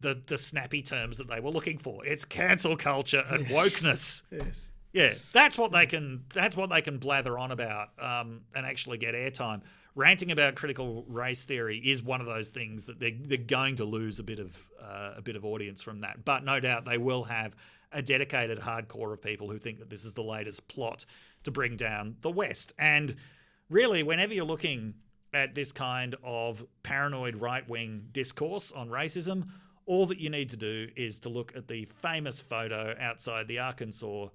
the snappy terms that they were looking for. It's cancel culture and wokeness. Yes. Yeah, that's what they can blather on about and actually get airtime. Ranting about critical race theory is one of those things that they're going to lose a bit of audience from that. But no doubt they will have a dedicated hardcore of people who think that this is the latest plot to bring down the West. And really, whenever you're looking at this kind of paranoid right-wing discourse on racism, all that you need to do is to look at the famous photo outside the Arkansas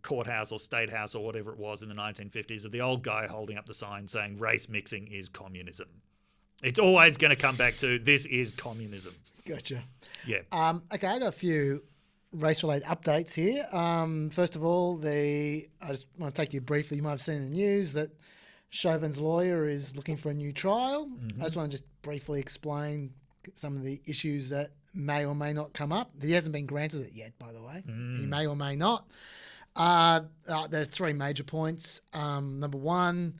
courthouse or state house or whatever it was in the 1950s of the old guy holding up the sign saying race mixing is communism. It's always going to come back to this is communism. Gotcha. Yeah. Okay, I got a few race-related updates here. First of all, I just want to take you briefly. You might have seen in the news that Chauvin's lawyer is looking for a new trial. I just want to just briefly explain some of the issues that may or may not come up. He hasn't been granted it yet, by the way. He may or may not. There's three major points. Number one,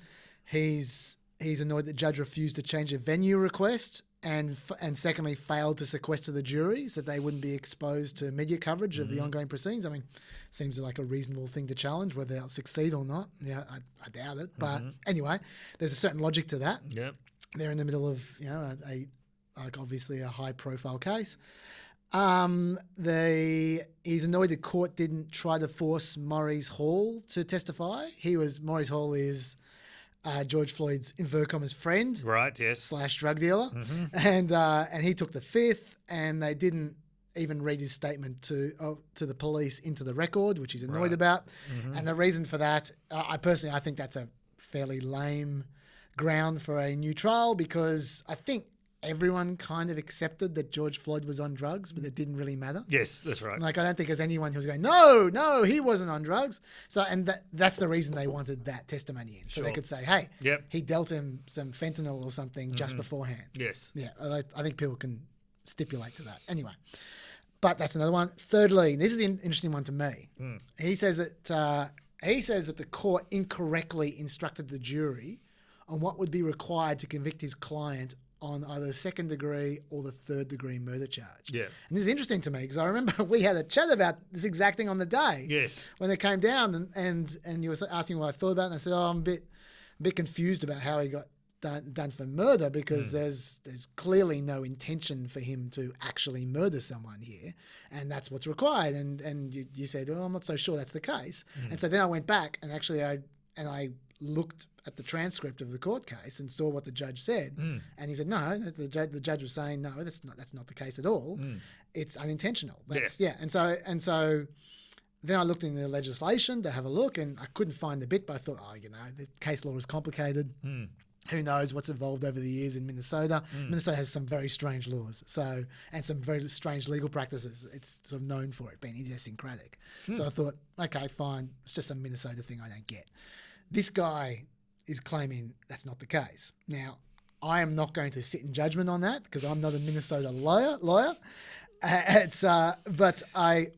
he's annoyed that the judge refused to change a venue request, and secondly, failed to sequester the jury so that they wouldn't be exposed to media coverage of the ongoing proceedings. I mean, seems like a reasonable thing to challenge. Whether they'll succeed or not, yeah, I doubt it. But anyway, there's a certain logic to that. Yeah, they're in the middle of obviously a high-profile case. He's annoyed the court didn't try to force Maurice Hall to testify. Maurice Hall is George Floyd's inverted commas friend, right? Yes, / drug dealer, and he took the fifth, and they didn't even read his statement to the police into the record, which he's annoyed about. And the reason for that, I think that's a fairly lame ground for a new trial, because I think everyone kind of accepted that George Floyd was on drugs, but it didn't really matter. Yes, that's right. Like, I don't think there's anyone who's going, no, he wasn't on drugs. So, and that's the reason they wanted that testimony in. So they could say, hey, he dealt him some fentanyl or something just beforehand. Yes. Yeah, I think people can stipulate to that. Anyway, but that's another one. Thirdly, this is the interesting one to me. He says that the court incorrectly instructed the jury on what would be required to convict his client on either second degree or the third degree murder charge. Yeah. And this is interesting to me because I remember we had a chat about this exact thing on the day. Yes. When it came down and you were asking what I thought about it, and I said, I'm a bit confused about how he got done for murder, because there's clearly no intention for him to actually murder someone here, and that's what's required. And you said, I'm not so sure that's the case. And so then I went back and actually I looked at the transcript of the court case and saw what the judge said, and he said no. The judge was saying no, that's not the case at all. It's unintentional. And so then I looked in the legislation to have a look, and I couldn't find the bit. But I thought, the case law is complicated. Who knows what's evolved over the years in Minnesota? Minnesota has some very strange laws, and some very strange legal practices. It's sort of known for it being idiosyncratic. So I thought, okay, fine, it's just some Minnesota thing I don't get. This guy is claiming that's not the case. Now, I am not going to sit in judgment on that because I'm not a Minnesota lawyer. But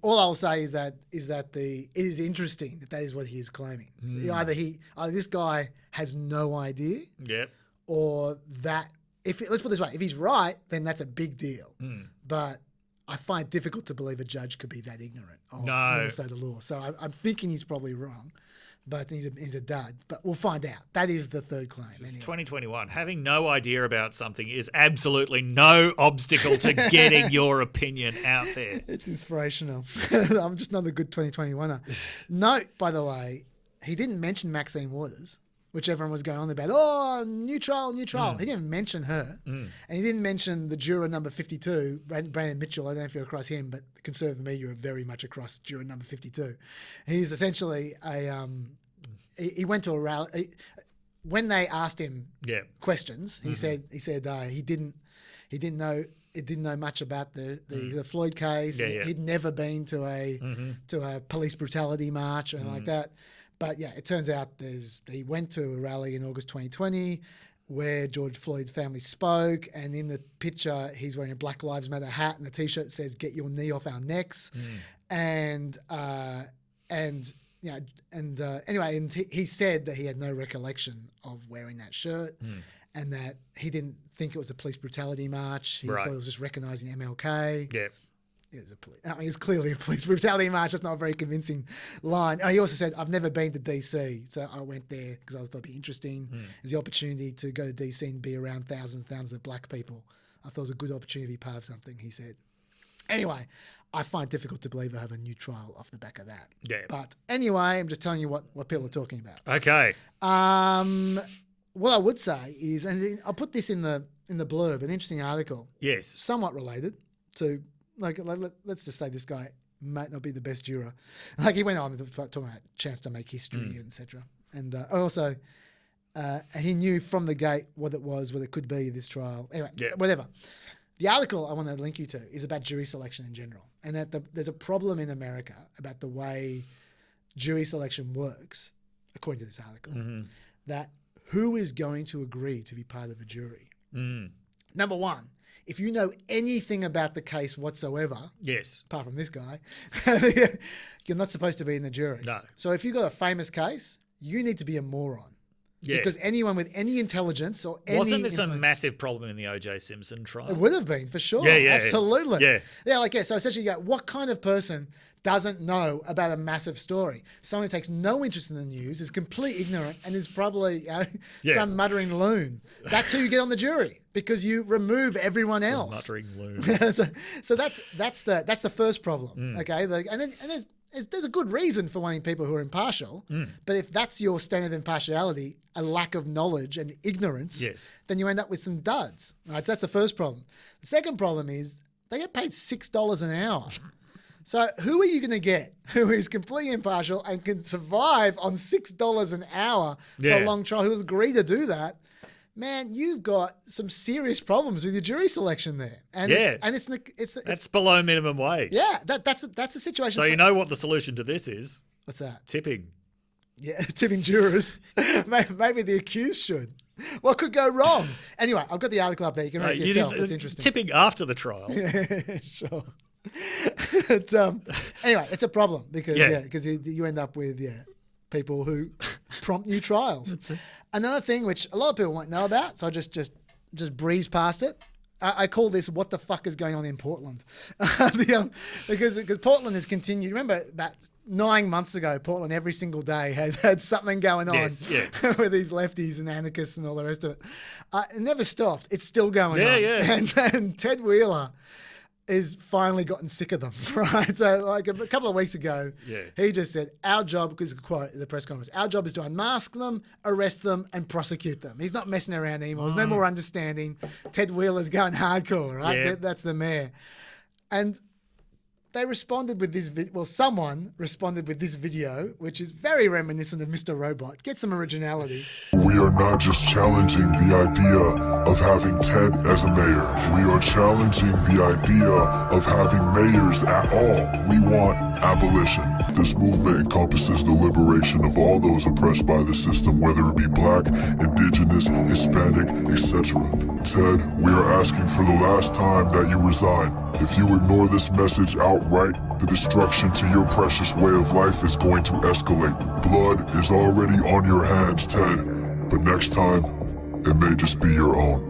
all I'll say is that it is interesting that is what he is claiming. Either this guy has no idea, or that let's put it this way: if he's right, then that's a big deal. But I find it difficult to believe a judge could be that ignorant of Minnesota law. So I'm thinking he's probably wrong. But he's a dud. But we'll find out. That is the third claim. Anyway. 2021. Having no idea about something is absolutely no obstacle to getting your opinion out there. It's inspirational. I'm just not a good 2021er. Note, by the way, he didn't mention Maxine Waters, which everyone was going on about. Oh, new trial. He didn't mention her. And he didn't mention the juror number 52, Brandon Mitchell. I don't know if you're across him, but the conservative media are very much across juror number 52. He's essentially he went to a rally. When they asked him questions, he said he didn't know much about the Floyd case. He'd never been to a police brutality march or anything like that. But it turns out he went to a rally in August 2020 where George Floyd's family spoke, and in the picture he's wearing a Black Lives Matter hat and a T-shirt that says "Get your knee off our necks," and he said that he had no recollection of wearing that shirt, and that he didn't think it was a police brutality march. He thought it was just recognising MLK. Yeah. It's clearly a police brutality march. That's not a very convincing line. He also said, I've never been to DC, so I went there because I thought it'd be interesting. There's the opportunity to go to DC and be around thousands and thousands of black people. I thought it was a good opportunity to be part of something, he said. Anyway, I find it difficult to believe they have a new trial off the back of that. Yeah. But anyway, I'm just telling you what people are talking about. Okay. What I would say is, and I'll put this in the blurb, an interesting article. Yes. Somewhat related to... let's just say this guy might not be the best juror. Like, he went on to talk about chance to make history, etc. And also, he knew from the gate what it could be this trial. Anyway, whatever. The article I want to link you to is about jury selection in general, and that there's a problem in America about the way jury selection works, according to this article. That who is going to agree to be part of a jury? Number one, if you know anything about the case whatsoever, yes, apart from this guy, you're not supposed to be in the jury. No. So if you've got a famous case, you need to be a moron. Yeah. Because anyone with any intelligence or any... Wasn't this a massive problem in the O.J. Simpson trial? It would have been, for sure. Yeah. Absolutely. Yeah. So essentially, what kind of person doesn't know about a massive story? Someone who takes no interest in the news, is completely ignorant, and is probably some muttering loon. That's who you get on the jury, because you remove everyone else. Muttering loon. so that's the first problem. Okay, and there's a good reason for wanting people who are impartial, but if that's your standard of impartiality, a lack of knowledge and ignorance, then you end up with some duds. Right, so that's the first problem. The second problem is they get paid $6 an hour. So who are you going to get who is completely impartial and can survive on $6 an hour for a long trial, who has agreed to do that? Man, you've got some serious problems with your jury selection there, and that's below minimum wage. Yeah, that's the situation. So you know what the solution to this is? What's that? Tipping. Yeah, tipping jurors. Maybe the accused should. What could go wrong? Anyway, I've got the article up there. You can read it yourself. It's interesting. Tipping after the trial. Yeah, sure. Anyway, it's a problem because you end up with people who prompt new trials. Another thing which a lot of people won't know about, so I just breeze past it. I call this "What the fuck is going on in Portland?" Because Portland has continued. Remember about 9 months ago, Portland every single day had something going on with these lefties and anarchists and all the rest of it. It never stopped. It's still going on. And Ted Wheeler is finally gotten sick of them, right? So like a couple of weeks ago, he just said, our job, because quote the press conference, our job is to unmask them, arrest them, and prosecute them. He's not messing around anymore. There's no more understanding. Ted Wheeler's going hardcore, right? Yeah. That's the mayor. And they responded with this someone responded with this video, which is very reminiscent of Mr. Robot. Get some originality. We are not just challenging the idea of having Ted as a mayor. We are challenging the idea of having mayors at all. We want abolition. This movement encompasses the liberation of all those oppressed by the system, whether it be black, indigenous, Hispanic, etc. Ted, we are asking for the last time that you resign. If you ignore this message outright, the destruction to your precious way of life is going to escalate. Blood is already on your hands, Ted, but next time, it may just be your own.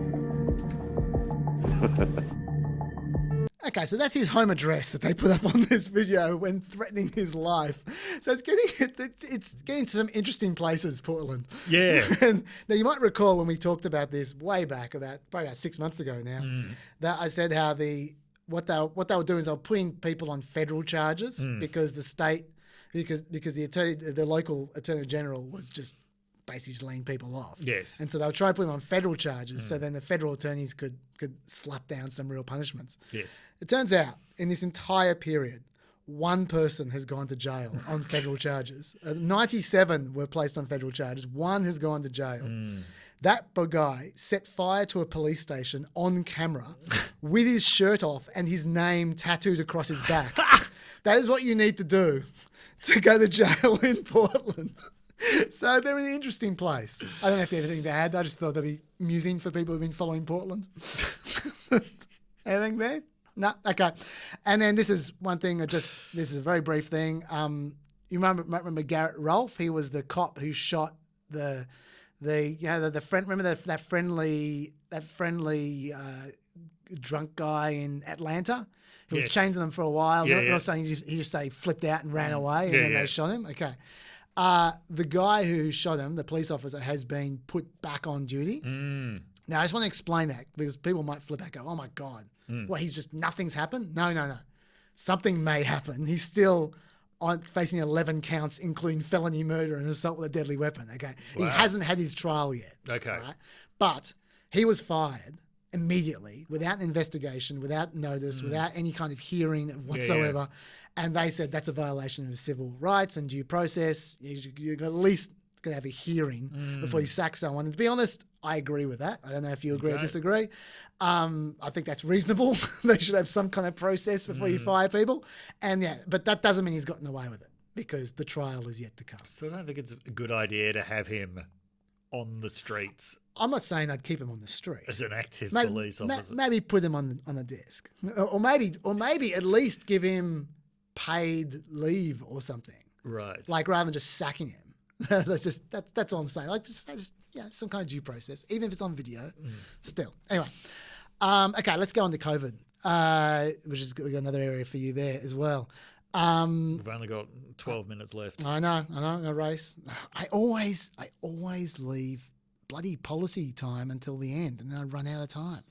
Okay, so that's his home address that they put up on this video when threatening his life. So it's getting to some interesting places, Portland. Yeah. And now you might recall when we talked about this way back, probably about 6 months ago now, that I said how what they were doing is they were putting people on federal charges because the state, because the local attorney general was just basically just laying people off. Yes. And so they were trying to put them on federal charges so then the federal attorneys could slap down some real punishments. Yes. It turns out in this entire period, one person has gone to jail on federal charges. 97 were placed on federal charges. One has gone to jail. That guy set fire to a police station on camera with his shirt off and his name tattooed across his back. That is what you need to do to go to jail in Portland. So they're in an interesting place. I don't know if you have anything to add. I just thought that'd be amusing for people who've been following Portland. Anything there? No? Okay. And then this is one thing, this is a very brief thing. You remember Garrett Rolfe? He was the cop who shot the friend. Remember that friendly drunk guy in Atlanta who was chained to them for a while. Yeah, Not yeah. saying he just flipped out and ran away, and then they shot him. Okay. The guy who shot him, the police officer, has been put back on duty. Now, I just want to explain that because people might flip out and go, oh my God, what, nothing's happened? No. Something may happen. He's still facing 11 counts, including felony murder and assault with a deadly weapon, okay? Wow. He hasn't had his trial yet. Okay. Right? But he was fired immediately, without an investigation, without notice, without any kind of hearing whatsoever. Yeah. And they said that's a violation of his civil rights and due process. You've got at least got to have a hearing before you sack someone. And to be honest, I agree with that. I don't know if you agree or disagree. I think that's reasonable. They should have some kind of process before you fire people. And but that doesn't mean he's gotten away with it because the trial is yet to come. So I don't think it's a good idea to have him on the streets. I'm not saying I'd keep him on the street As an active police officer. Maybe put him on a desk. Or maybe at least give him paid leave or something. Right. Like rather than just sacking him. That's all I'm saying. Like just some kind of due process, even if it's on video. Still, anyway. Okay, let's go on to COVID, which is we've got another area for you there as well. We've only got 12 minutes left. I know, a race. I always leave bloody policy time until the end, and then I run out of time.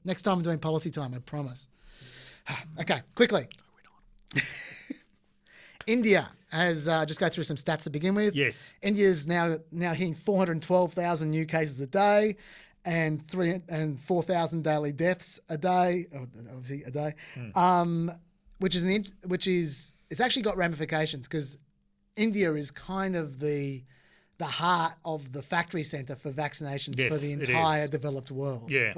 Next time I'm doing policy time, I promise. Okay, quickly. India has just go through some stats to begin with. Yes. India's now hitting 412,000 new cases a day and 4,000 daily deaths a day, obviously a day, which is it's actually got ramifications because India is kind of the heart of the factory centre for vaccinations for the entire developed world. Yeah.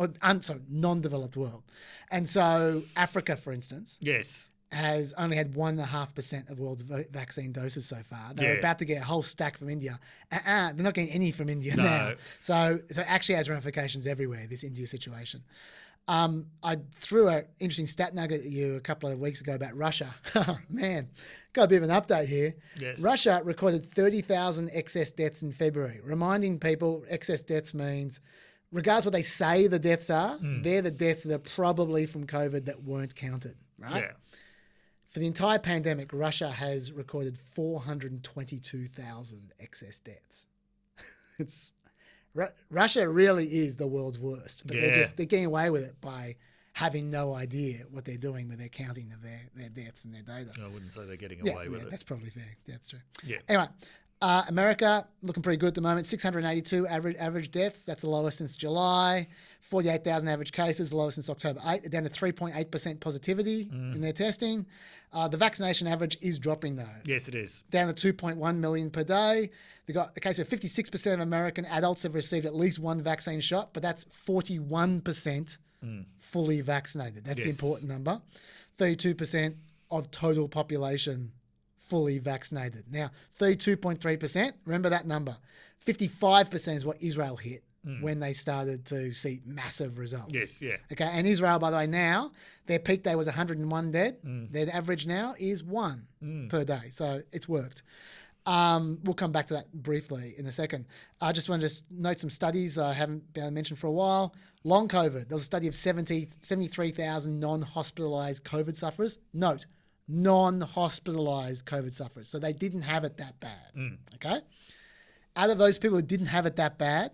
Non-developed world. And so Africa, for instance. Yes. Has only had 1.5% of the world's vaccine doses so far. They're about to get a whole stack from India. They're not getting any from India now. So it actually has ramifications everywhere, this India situation. I threw an interesting stat nugget at you a couple of weeks ago about Russia. Man, got a bit of an update here. Yes. Russia recorded 30,000 excess deaths in February. Reminding people, excess deaths means, regardless what they say the deaths are, they're the deaths that are probably from COVID that weren't counted, right? Yeah. For the entire pandemic, Russia has recorded 422,000 excess deaths. Russia really is the world's worst, but they're getting away with it by having no idea what they're doing with their counting of their deaths and their data. I wouldn't say they're getting away with it. That's probably fair. That's true. Yeah. Anyway, America looking pretty good at the moment. 682 average deaths. That's the lowest since July. 48,000 average cases, the lowest since October 8. They're down to 3.8% positivity in their testing. The vaccination average is dropping though. Yes, it is. Down to 2.1 million per day. They got a case where 56% of American adults have received at least one vaccine shot, but that's 41% fully vaccinated. That's the important number. 32% of total population fully vaccinated. Now, 32.3%, remember that number. 55% is what Israel hit when they started to see massive results. Yes, yeah. Okay, and Israel, by the way, now, their peak day was 101 dead. Their average now is 1 per day. So it's worked. We'll come back to that briefly in a second. I just want to note some studies I haven't been able to mention for a while. Long COVID. There was a study of 73,000 non-hospitalised COVID sufferers. Note, non-hospitalised COVID sufferers. So they didn't have it that bad. Okay? Out of those people who didn't have it that bad,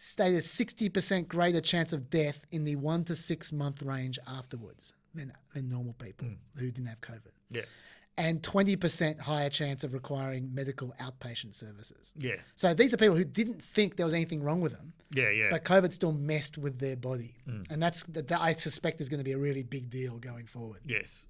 stated a 60% greater chance of death in the 1 to 6 month range afterwards than normal people who didn't have COVID. Yeah. And 20% higher chance of requiring medical outpatient services. Yeah. So these are people who didn't think there was anything wrong with them. Yeah, yeah. But COVID still messed with their body. And that I suspect is going to be a really big deal going forward. Yes.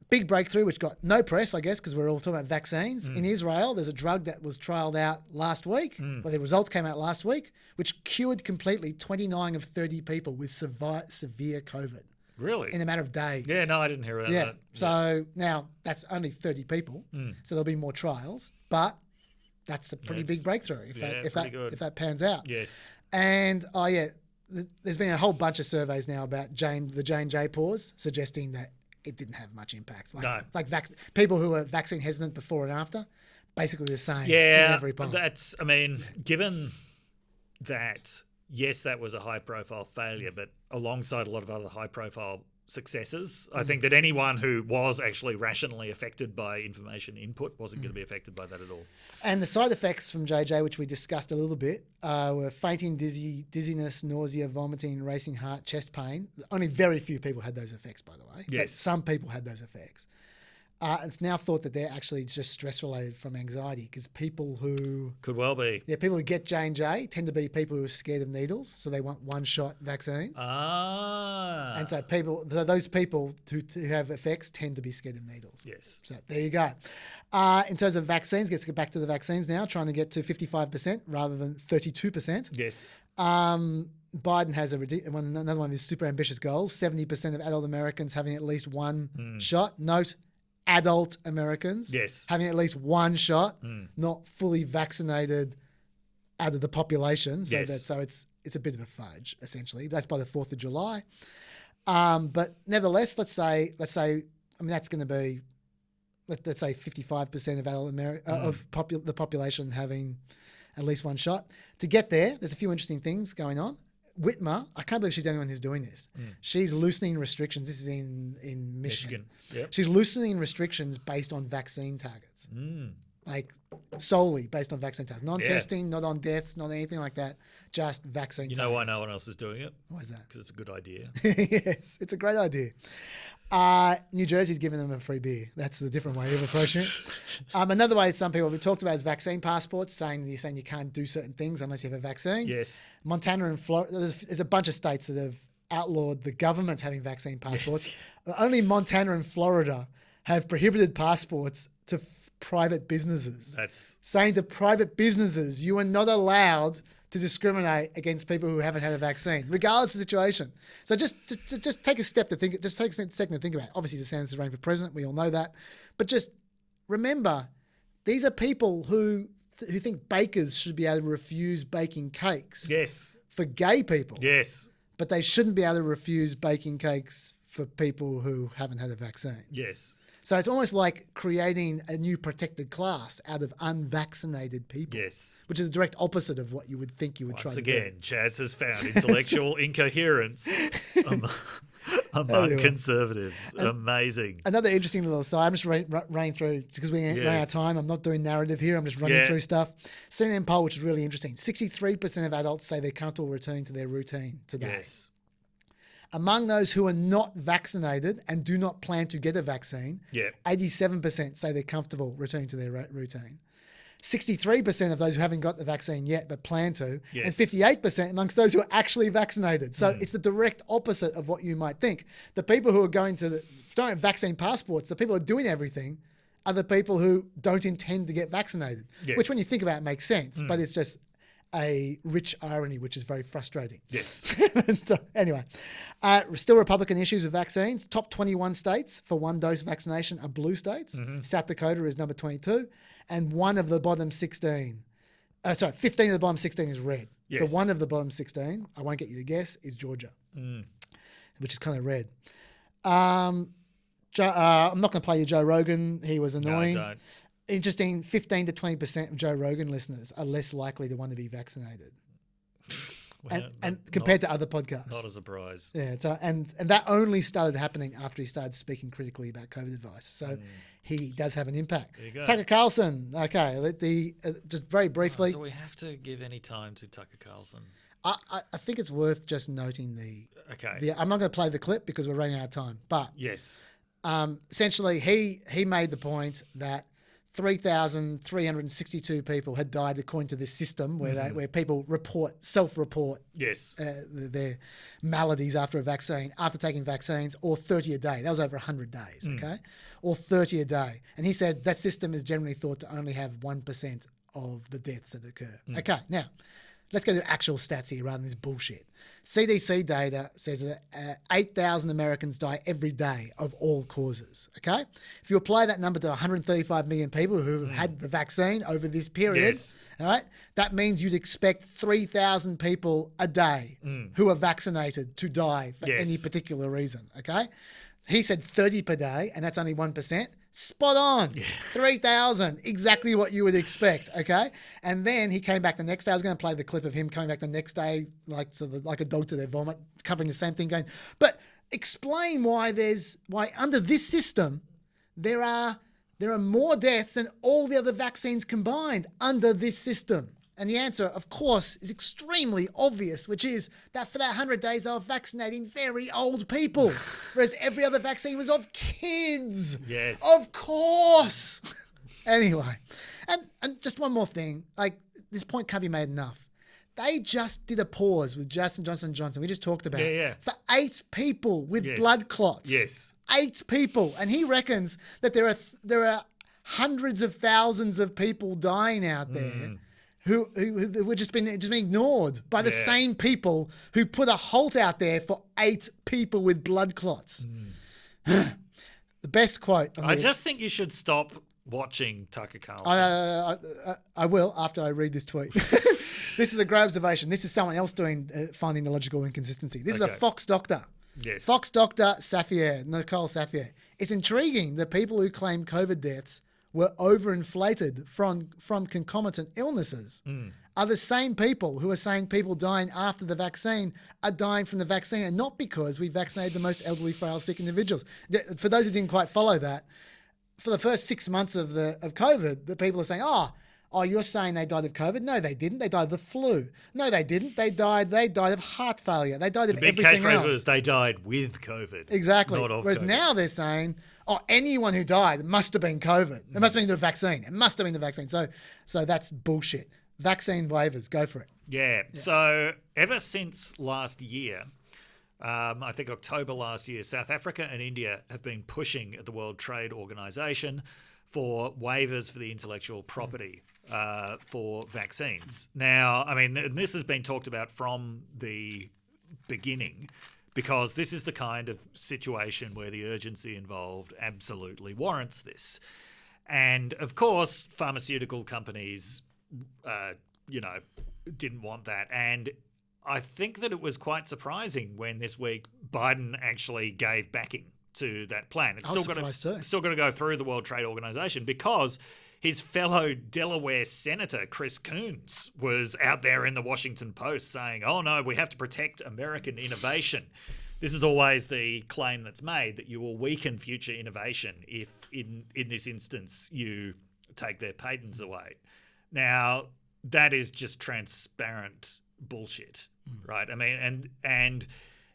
Big breakthrough, which got no press, I guess, because we're all talking about vaccines. In Israel, there's a drug that was trialled out last week, well, the results came out last week, which cured completely 29 of 30 people with severe COVID. Really? In a matter of days. Yeah, no, I didn't hear about that. So now that's only 30 people, so there'll be more trials. But that's a pretty big breakthrough if that pans out. Yes. And there's been a whole bunch of surveys now about the J&J pause suggesting that it didn't have much impact. People who are vaccine hesitant before and after, basically the same. Yeah, in every poll. Given that, yes, that was a high-profile failure, but alongside a lot of other high-profile successes, I think that anyone who was actually rationally affected by information input wasn't going to be affected by that at all. And the side effects from JJ, which we discussed a little bit, were fainting, dizziness, nausea, vomiting, racing heart, chest pain. Only very few people had those effects, by the way. Yes. But some people had those effects. It's now thought that they're actually just stress-related from anxiety, because people who... Could well be. Yeah, people who get J&J tend to be people who are scared of needles, so they want one-shot vaccines. Ah. And so those people who have effects tend to be scared of needles. Yes. So there you go. In terms of vaccines, let's get back to the vaccines now, trying to get to 55% rather than 32%. Yes. Biden has another one of his super ambitious goals, 70% of adult Americans having at least one shot. Note, adult Americans having at least one shot, not fully vaccinated out of the population. So it's a bit of a fudge, essentially. That's by the 4th of July. But nevertheless, let's say that's going to be, let's say 55% of adult the population having at least one shot. To get there, there's a few interesting things going on. Whitmer, I can't believe she's the only one who's doing this. She's loosening restrictions. This is in Michigan. Yep. She's loosening restrictions based on vaccine targets. Like solely based on vaccine targets. Non-testing, not on deaths, not anything like that. Just vaccine targets. You know why no one else is doing it? Why is that? Because it's a good idea. Yes, it's a great idea. New Jersey's giving them a free beer. That's the different way of approaching it. Another way some people have talked about is vaccine passports, saying you can't do certain things unless you have a vaccine. Yes. Montana and Florida, there's a bunch of states that have outlawed the government having vaccine passports. Yes. Only Montana and Florida have prohibited passports to private businesses. That's saying to private businesses, you are not allowed to discriminate against people who haven't had a vaccine, regardless of the situation. So just take a step to think. Just take a second to think about it. Obviously, DeSantis is running for president. We all know that. But just remember, these are people who think bakers should be able to refuse baking cakes. Yes. For gay people. Yes. But they shouldn't be able to refuse baking cakes for people who haven't had a vaccine. Yes. So it's almost like creating a new protected class out of unvaccinated people. Yes. Which is the direct opposite of what you would think you would try to do. Once again, Chaz has found intellectual incoherence among conservatives. Amazing. Another interesting little aside, I'm just running through, because we ran out of time. I'm not doing narrative here. I'm just running through stuff. CNN poll, which is really interesting. 63% of adults say they're comfortable returning to their routine today. Yes. Among those who are not vaccinated and do not plan to get a vaccine, 87% say they're comfortable returning to their routine. 63% of those who haven't got the vaccine yet but plan to, and 58% amongst those who are actually vaccinated. So it's the direct opposite of what you might think. The people who are don't have vaccine passports, the people who are doing everything are the people who don't intend to get vaccinated, which when you think about it makes sense, but it's just a rich irony, which is very frustrating. Yes. Anyway, still Republican issues with vaccines. Top 21 states for one-dose vaccination are blue states. South Dakota is number 22. And 15 of the bottom 16 is red. Yes. The one of the bottom 16, I won't get you to guess, is Georgia, which is kind of red. I'm not going to play you Joe Rogan. He was annoying. No, don't. Interesting, 15 to 20% of Joe Rogan listeners are less likely to want to be vaccinated. And compared to other podcasts. Not a surprise. Yeah, and that only started happening after he started speaking critically about COVID advice. So he does have an impact. There you go. Tucker Carlson. Okay, just very briefly. Do we have to give any time to Tucker Carlson? I think it's worth just noting I'm not going to play the clip because we're running out of time. But yes, essentially he made the point that 3,362 people had died according to this system where people self-report their maladies after a vaccine, after taking vaccines, or 30 a day. That was over 100 days, okay? Or 30 a day. And he said that system is generally thought to only have 1% of the deaths that occur. Okay, now, let's go to actual stats here rather than this bullshit. CDC data says that 8,000 Americans die every day of all causes, okay? If you apply that number to 135 million people who have had the vaccine over this period, all right, that means you'd expect 3,000 people a day who are vaccinated to die for any particular reason, okay? He said 30 per day, and that's only 1%. Spot on. 3,000. Exactly what you would expect, okay? And then he came back the next day. I was going to play the clip of him coming back the next day, like a dog to their vomit, covering the same thing, going, but explain why under this system there are more deaths than all the other vaccines combined under this system. And the answer, of course, is extremely obvious, which is that for that 100 days, they were vaccinating very old people, whereas every other vaccine was of kids. Yes. Of course. Anyway, and just one more thing. Like, this point can't be made enough. They just did a pause with Johnson & Johnson. We just talked about it. For 8 people with blood clots. Yes. 8 people. And he reckons that there are hundreds of thousands of people dying out there who were just being ignored by the same people who put a halt out there for 8 people with blood clots. The best quote. I just think you should stop watching Tucker Carlson. I will after I read this tweet. This is a great observation. This is someone else finding the logical inconsistency. This is a Fox doctor. Yes. Fox doctor Nicole Safier. It's intriguing that people who claim COVID deaths were overinflated from concomitant illnesses are the same people who are saying people dying after the vaccine are dying from the vaccine, and not because we vaccinated the most elderly, frail, sick individuals. For those who didn't quite follow that, for the first 6 months of COVID, the people are saying, oh, you're saying they died of COVID? No, they didn't. They died of the flu. No, they didn't. They died of heart failure. They died of everything else. The big catchphrase was they died with COVID. Exactly. Not of Whereas COVID. now they're saying, anyone who died must have been COVID. It must have been the vaccine. It must have been the vaccine. So that's bullshit. Vaccine waivers, go for it. Yeah. So ever since last year, I think October last year, South Africa and India have been pushing at the World Trade Organization for waivers for the intellectual property for vaccines. Now, I mean, this has been talked about from the beginning, because this is the kind of situation where the urgency involved absolutely warrants this. And of course, pharmaceutical companies, didn't want that. And I think that it was quite surprising when this week Biden actually gave backing to that plan. It's still going to go through the World Trade Organization because his fellow Delaware Senator Chris Coons was out there in the Washington Post saying, oh no, we have to protect American innovation. This is always the claim that's made, that you will weaken future innovation if in this instance you take their patents away. Now, that is just transparent bullshit, right? I mean, and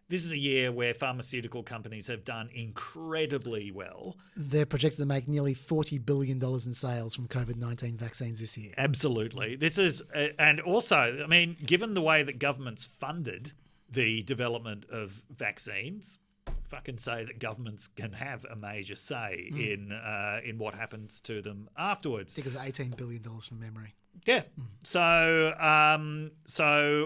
this is a year where pharmaceutical companies have done incredibly well. They're projected to make nearly $40 billion in sales from COVID-19 vaccines this year. Absolutely. This is, and also, I mean, given the way that governments funded the development of vaccines, fucking say that governments can have a major say in what happens to them afterwards. I think it was $18 billion from memory. Yeah. So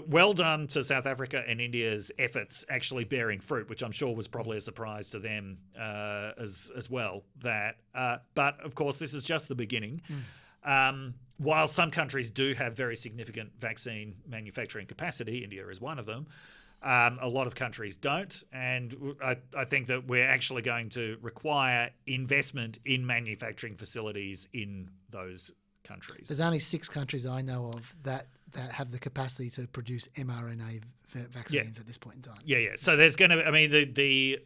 well done to South Africa and India's efforts actually bearing fruit, which I'm sure was probably a surprise to them as well. But of course, this is just the beginning. While some countries do have very significant vaccine manufacturing capacity, India is one of them. A lot of countries don't, and I think that we're actually going to require investment in manufacturing facilities in those countries. There's only 6 countries I know of that have the capacity to produce mRNA vaccines at this point in time. Yeah. So there's going to, I mean, the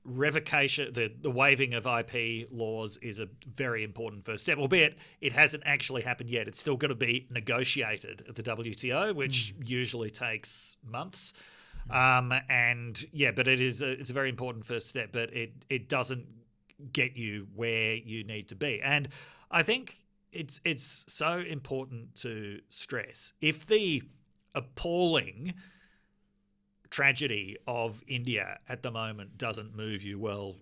revocation, the waiving of IP laws is a very important first step, albeit it hasn't actually happened yet. It's still going to be negotiated at the WTO, which usually takes months. But it's a very important first step, but it doesn't get you where you need to be. And I think it's so important to stress, if the appalling tragedy of India at the moment doesn't move you, well,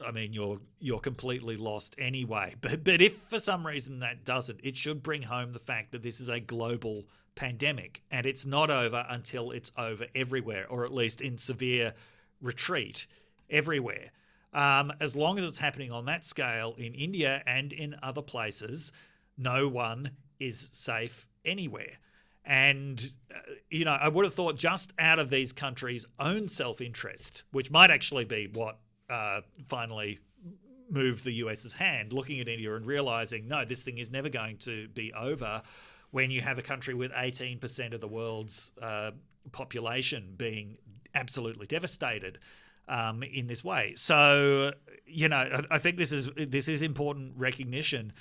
I mean, you're completely lost anyway. But if for some reason that doesn't, it should bring home the fact that this is a global pandemic, and it's not over until it's over everywhere, or at least in severe retreat everywhere. As long as it's happening on that scale in India and in other places, no one is safe anywhere. And, I would have thought just out of these countries' own self-interest, which might actually be what finally moved the US's hand, looking at India and realizing, no, this thing is never going to be over when you have a country with 18% of the world's population being absolutely devastated in this way. So, I think this is important recognition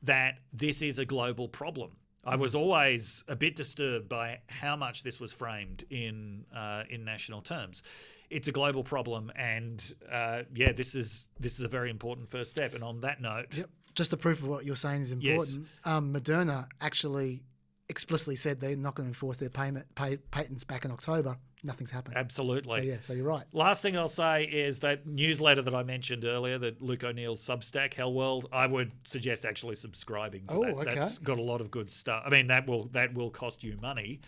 that this is a global problem. I was always a bit disturbed by how much this was framed in national terms. It's a global problem, and this is a very important first step. And on that note, just the proof of what you're saying is important. Yes. Moderna actually explicitly said they're not going to enforce their patents back in October. Nothing's happened. Absolutely. So you're right. Last thing I'll say is that newsletter that I mentioned earlier, that Luke O'Neill's Substack, Hell World, I would suggest actually subscribing to that. Okay. That's got a lot of good stuff. I mean, that will cost you money.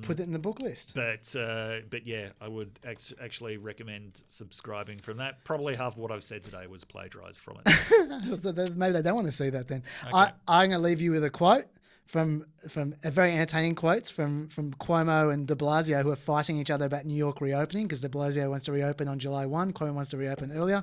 Put it in the book list. But yeah, I would actually recommend subscribing from that. Probably half of what I've said today was plagiarised from it. Maybe they don't want to see that then. Okay. I'm going to leave you with a quote from a very entertaining quotes from Cuomo and de Blasio, who are fighting each other about New York reopening, because de Blasio wants to reopen on July 1, Cuomo wants to reopen earlier.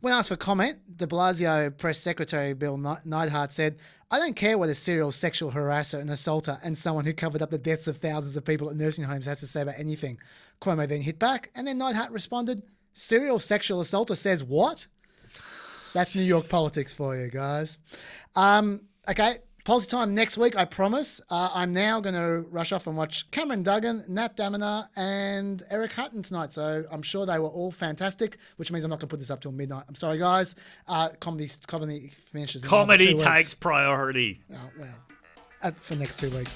When asked for comment, de Blasio Press Secretary Bill Neidhart said, "I don't care what a serial sexual harasser and assaulter and someone who covered up the deaths of thousands of people at nursing homes has to say about anything." Cuomo then hit back, and then Neidhart responded, "Serial sexual assaulter says what?" That's New York politics for you, guys. Okay. Policy time next week, I promise. I'm now going to rush off and watch Cameron Duggan, Nat Damina, and Eric Hutton tonight. So I'm sure they were all fantastic, which means I'm not going to put this up till midnight. I'm sorry, guys. Comedy finishes. Comedy takes priority. Oh, well, for the next 2 weeks.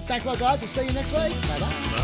Thanks a lot, guys. We'll see you next week. Bye-bye.